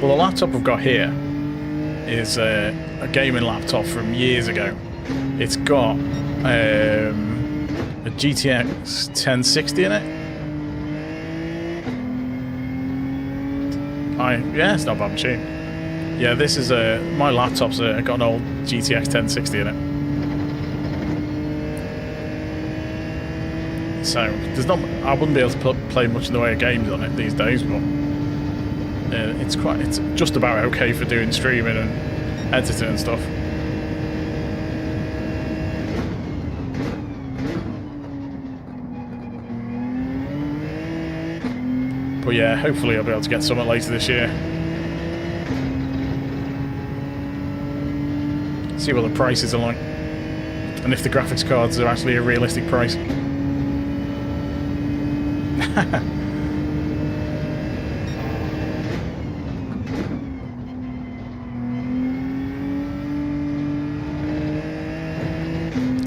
Well, the laptop I've got here is a gaming laptop from years ago. It's got a GTX 1060 in it. Yeah, it's not a bad machine. Yeah, this is my laptop's got an old GTX 1060 in it. So I wouldn't be able to play much in the way of games on it these days, but it's just about okay for doing streaming and editing and stuff. But yeah, hopefully I'll be able to get something later this year. See what the prices are like. And if the graphics cards are actually a realistic price.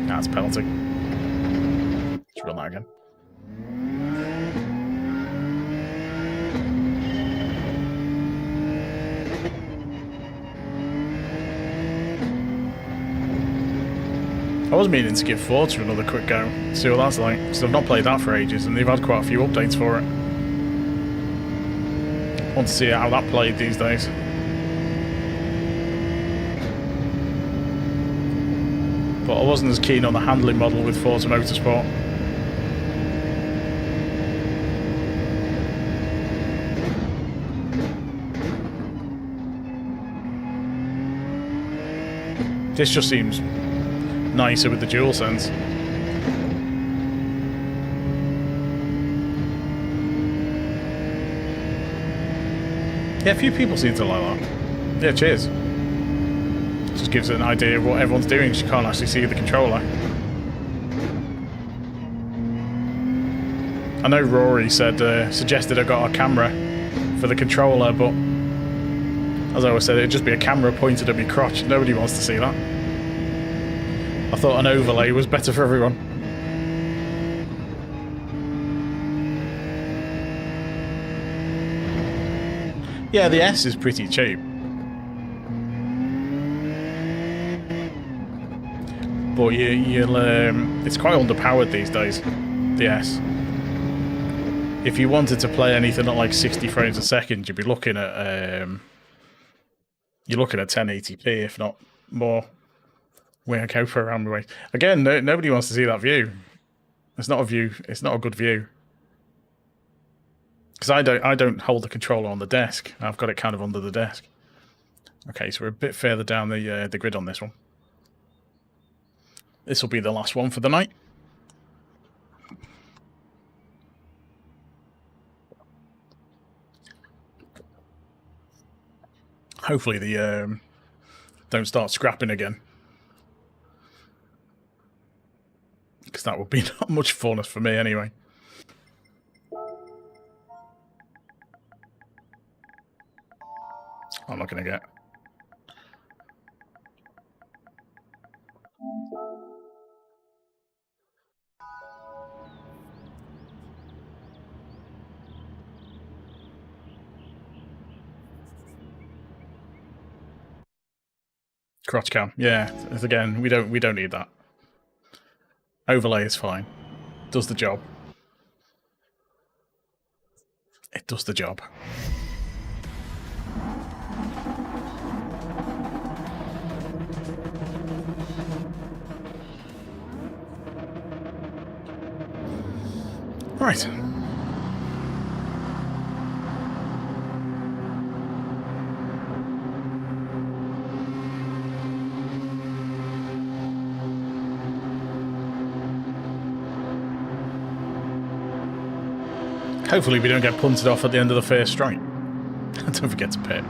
That's a penalty. Let's run that again. I was meaning to give Forza another quick go, see what that's like, because I've not played that for ages and they've had quite a few updates for it. I want to see how that played these days. But I wasn't as keen on the handling model with Forza Motorsport. This just seems nicer with the DualSense. Yeah, a few people seem to like that. Yeah, cheers. Just gives it an idea of what everyone's doing. You can't actually see the controller. I know Rory suggested I got a camera for the controller, but as I always said, it'd just be a camera pointed at my crotch. Nobody wants to see that. I thought an overlay was better for everyone. Yeah, the S is pretty cheap. But it's quite underpowered these days, the S. If you wanted to play anything at like 60 frames a second, you'd be looking at 1080p, if not more. We're go for around my way. Again, nobody wants to see that view. It's not a view. It's not a good view. Because I don't hold the controller on the desk. I've got it kind of under the desk. Okay, so we're a bit further down the grid on this one. This will be the last one for the night. Hopefully they don't start scrapping again. Because that would be not much fun for me anyway. I'm not going to get. Crotch cam, yeah. Again, we don't need that. Overlay is fine. Does the job. It does the job. Right. Hopefully we don't get punted off at the end of the first strike. Don't forget to pit.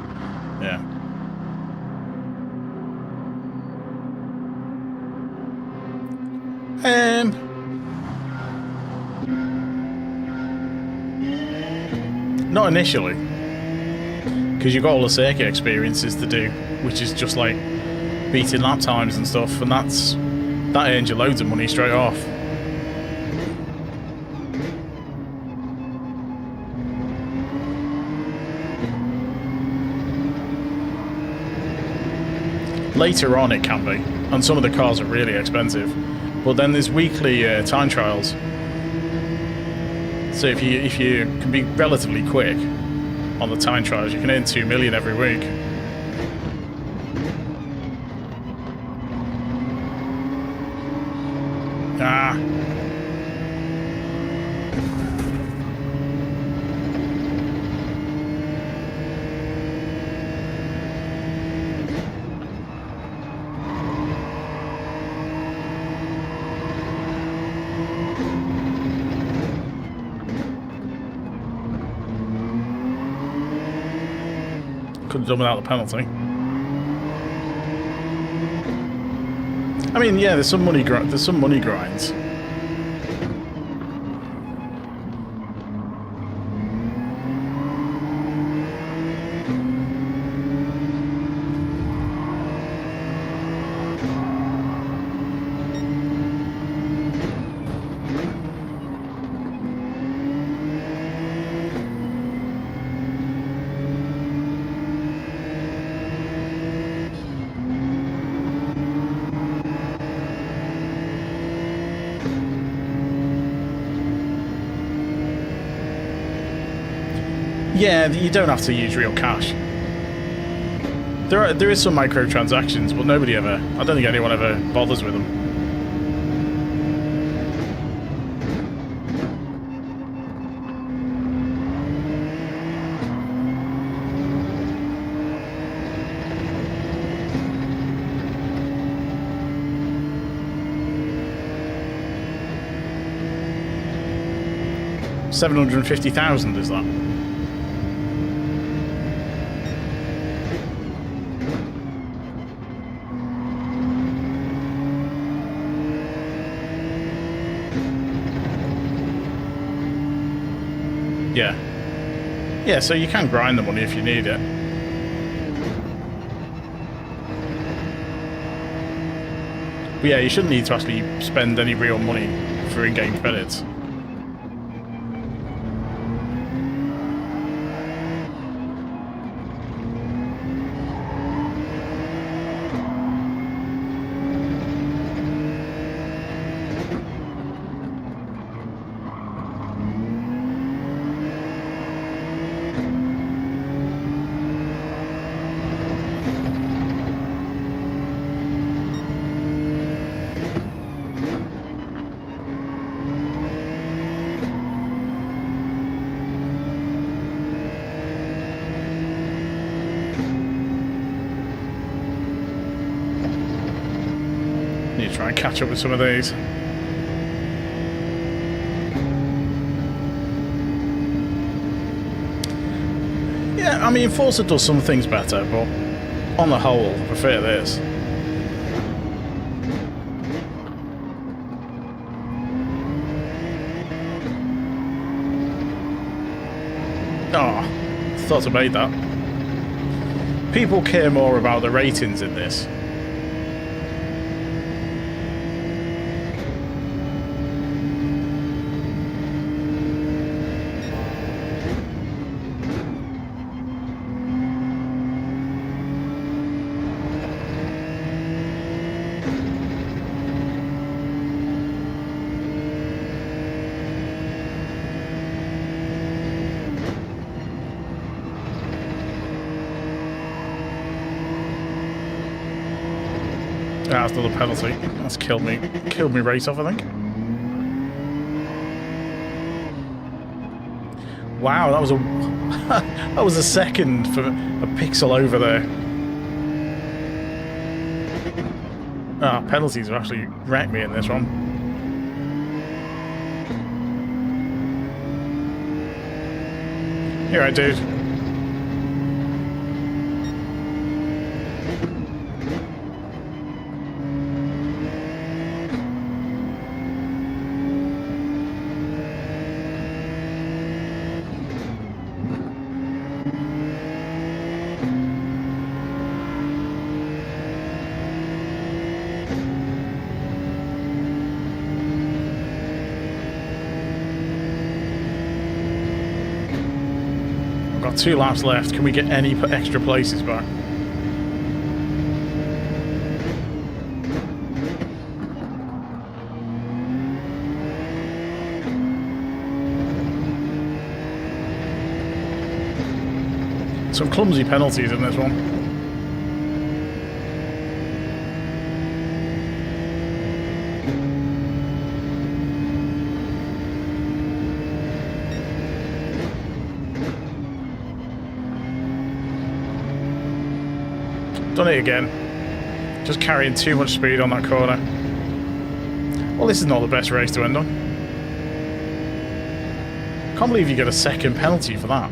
Yeah. Not initially. Because you've got all the circuit experiences to do, which is just like beating lap times and stuff, and that earns you loads of money straight off. Later on it can be, and some of the cars are really expensive. But then there's weekly time trials. So if you can be relatively quick on the time trials, you can earn 2 million every week. Ah. Could have done without the penalty. I mean, yeah, there's some money grinds. Yeah, you don't have to use real cash. There is some microtransactions, but nobody ever... I don't think anyone ever bothers with them. $750,000 is that? Yeah. Yeah, so you can grind the money if you need it. But yeah, you shouldn't need to actually spend any real money for in-game credits. Need to try and catch up with some of these. Yeah, I mean, Forza does some things better, but on the whole, I prefer this. Oh, thought I made that. People care more about the ratings in this. That's another penalty. That's killed me race off, I think. Wow, that was a that was a second for a pixel over there. Ah, penalties have actually wrecked me in this one. You're right, dude. Got 2 laps left. Can we get any extra places back? Some clumsy penalties in this one. Done it again. Just carrying too much speed on that corner. Well, this is not the best race to end on. Can't believe you get a second penalty for that.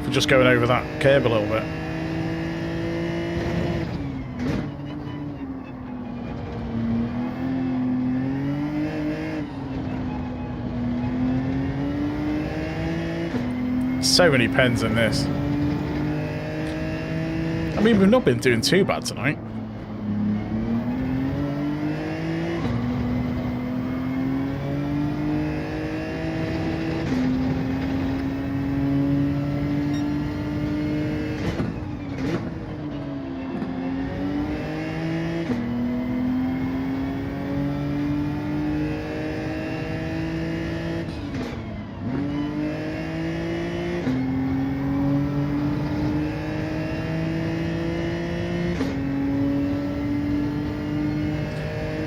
For just going over that curb a little bit. So many pens in this. I mean, we've not been doing too bad tonight.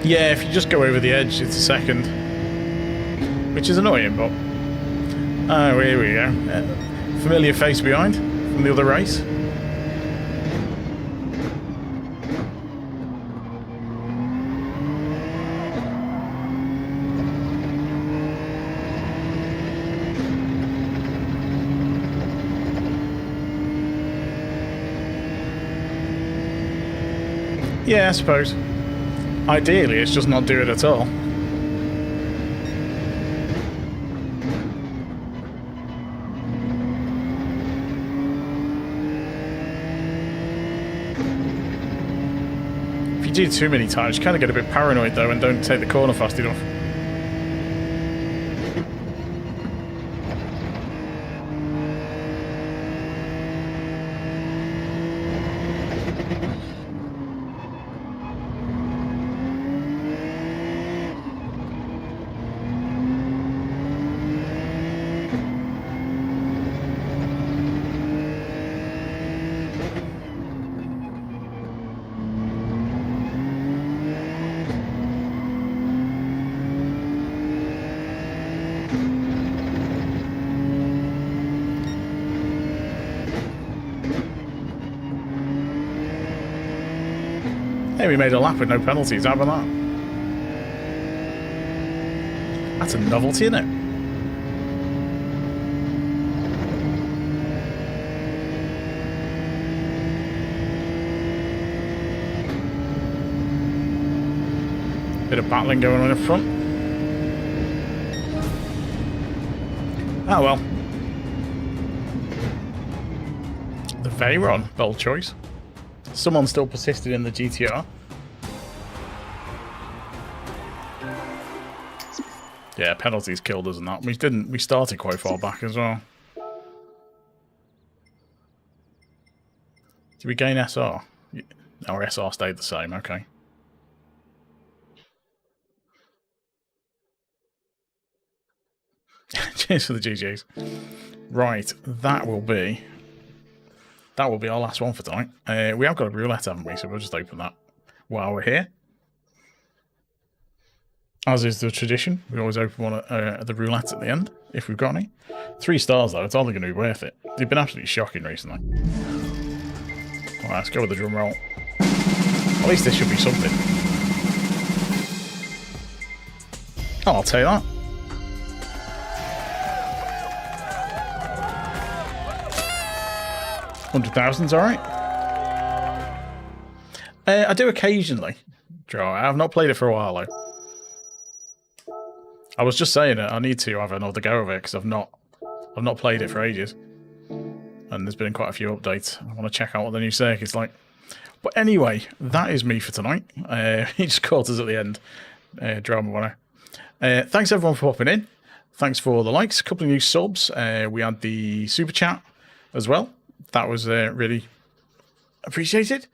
Yeah, if you just go over the edge, it's a second. Which is annoying, but... Oh, here we go. Familiar face behind from the other race. Yeah, I suppose. Ideally, it's just not do it at all. If you do too many times, you kind of get a bit paranoid though and don't take the corner fast enough. Hey, we made a lap with no penalties. How about that? That's a novelty, isn't it? Bit of battling going on in front. Ah, well. The Veyron, bold choice. Someone still persisted in the GTR. Yeah, penalties killed us and that. We started quite far back as well. Did we gain SR? Our SR stayed the same, okay. Cheers for the GGs. Right, that will be that will be our last one for tonight. We have got a roulette, haven't we? So we'll just open that while we're here. As is the tradition, we always open one at the roulette at the end, if we've got any. 3 stars, though. It's only going to be worth it. They've been absolutely shocking recently. All right, let's go with the drum roll. At least this should be something. Oh, I'll take that. $100,000's all right. I do occasionally draw. I have not played it for a while, though. I was just saying it. I need to have another go of it because I've not played it for ages, and there's been quite a few updates. I want to check out what the new circuit's like. But anyway, that is me for tonight. He just caught us at the end, drama winner. Thanks everyone for popping in. Thanks for the likes. A couple of new subs. We had the super chat as well. That was really appreciated.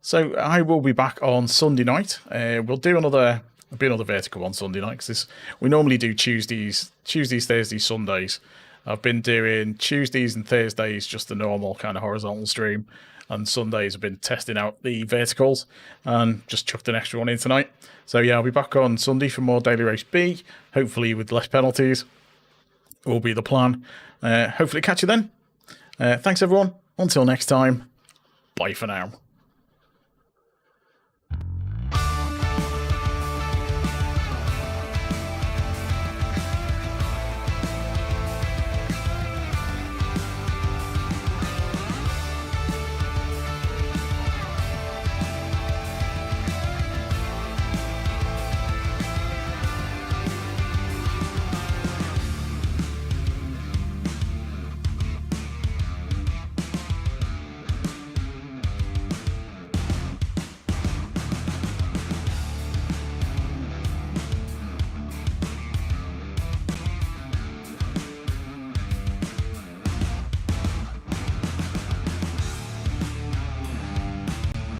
So I will be back on Sunday night. We'll do another vertical on Sunday night because we normally do Tuesdays, Thursdays, Sundays. I've been doing Tuesdays and Thursdays just the normal kind of horizontal stream, and Sundays I've been testing out the verticals and just chucked an extra one in tonight. So yeah, I'll be back on Sunday for more Daily Race B, hopefully with less penalties. Will be the plan. Hopefully catch you then. Thanks everyone. Until next time, bye for now.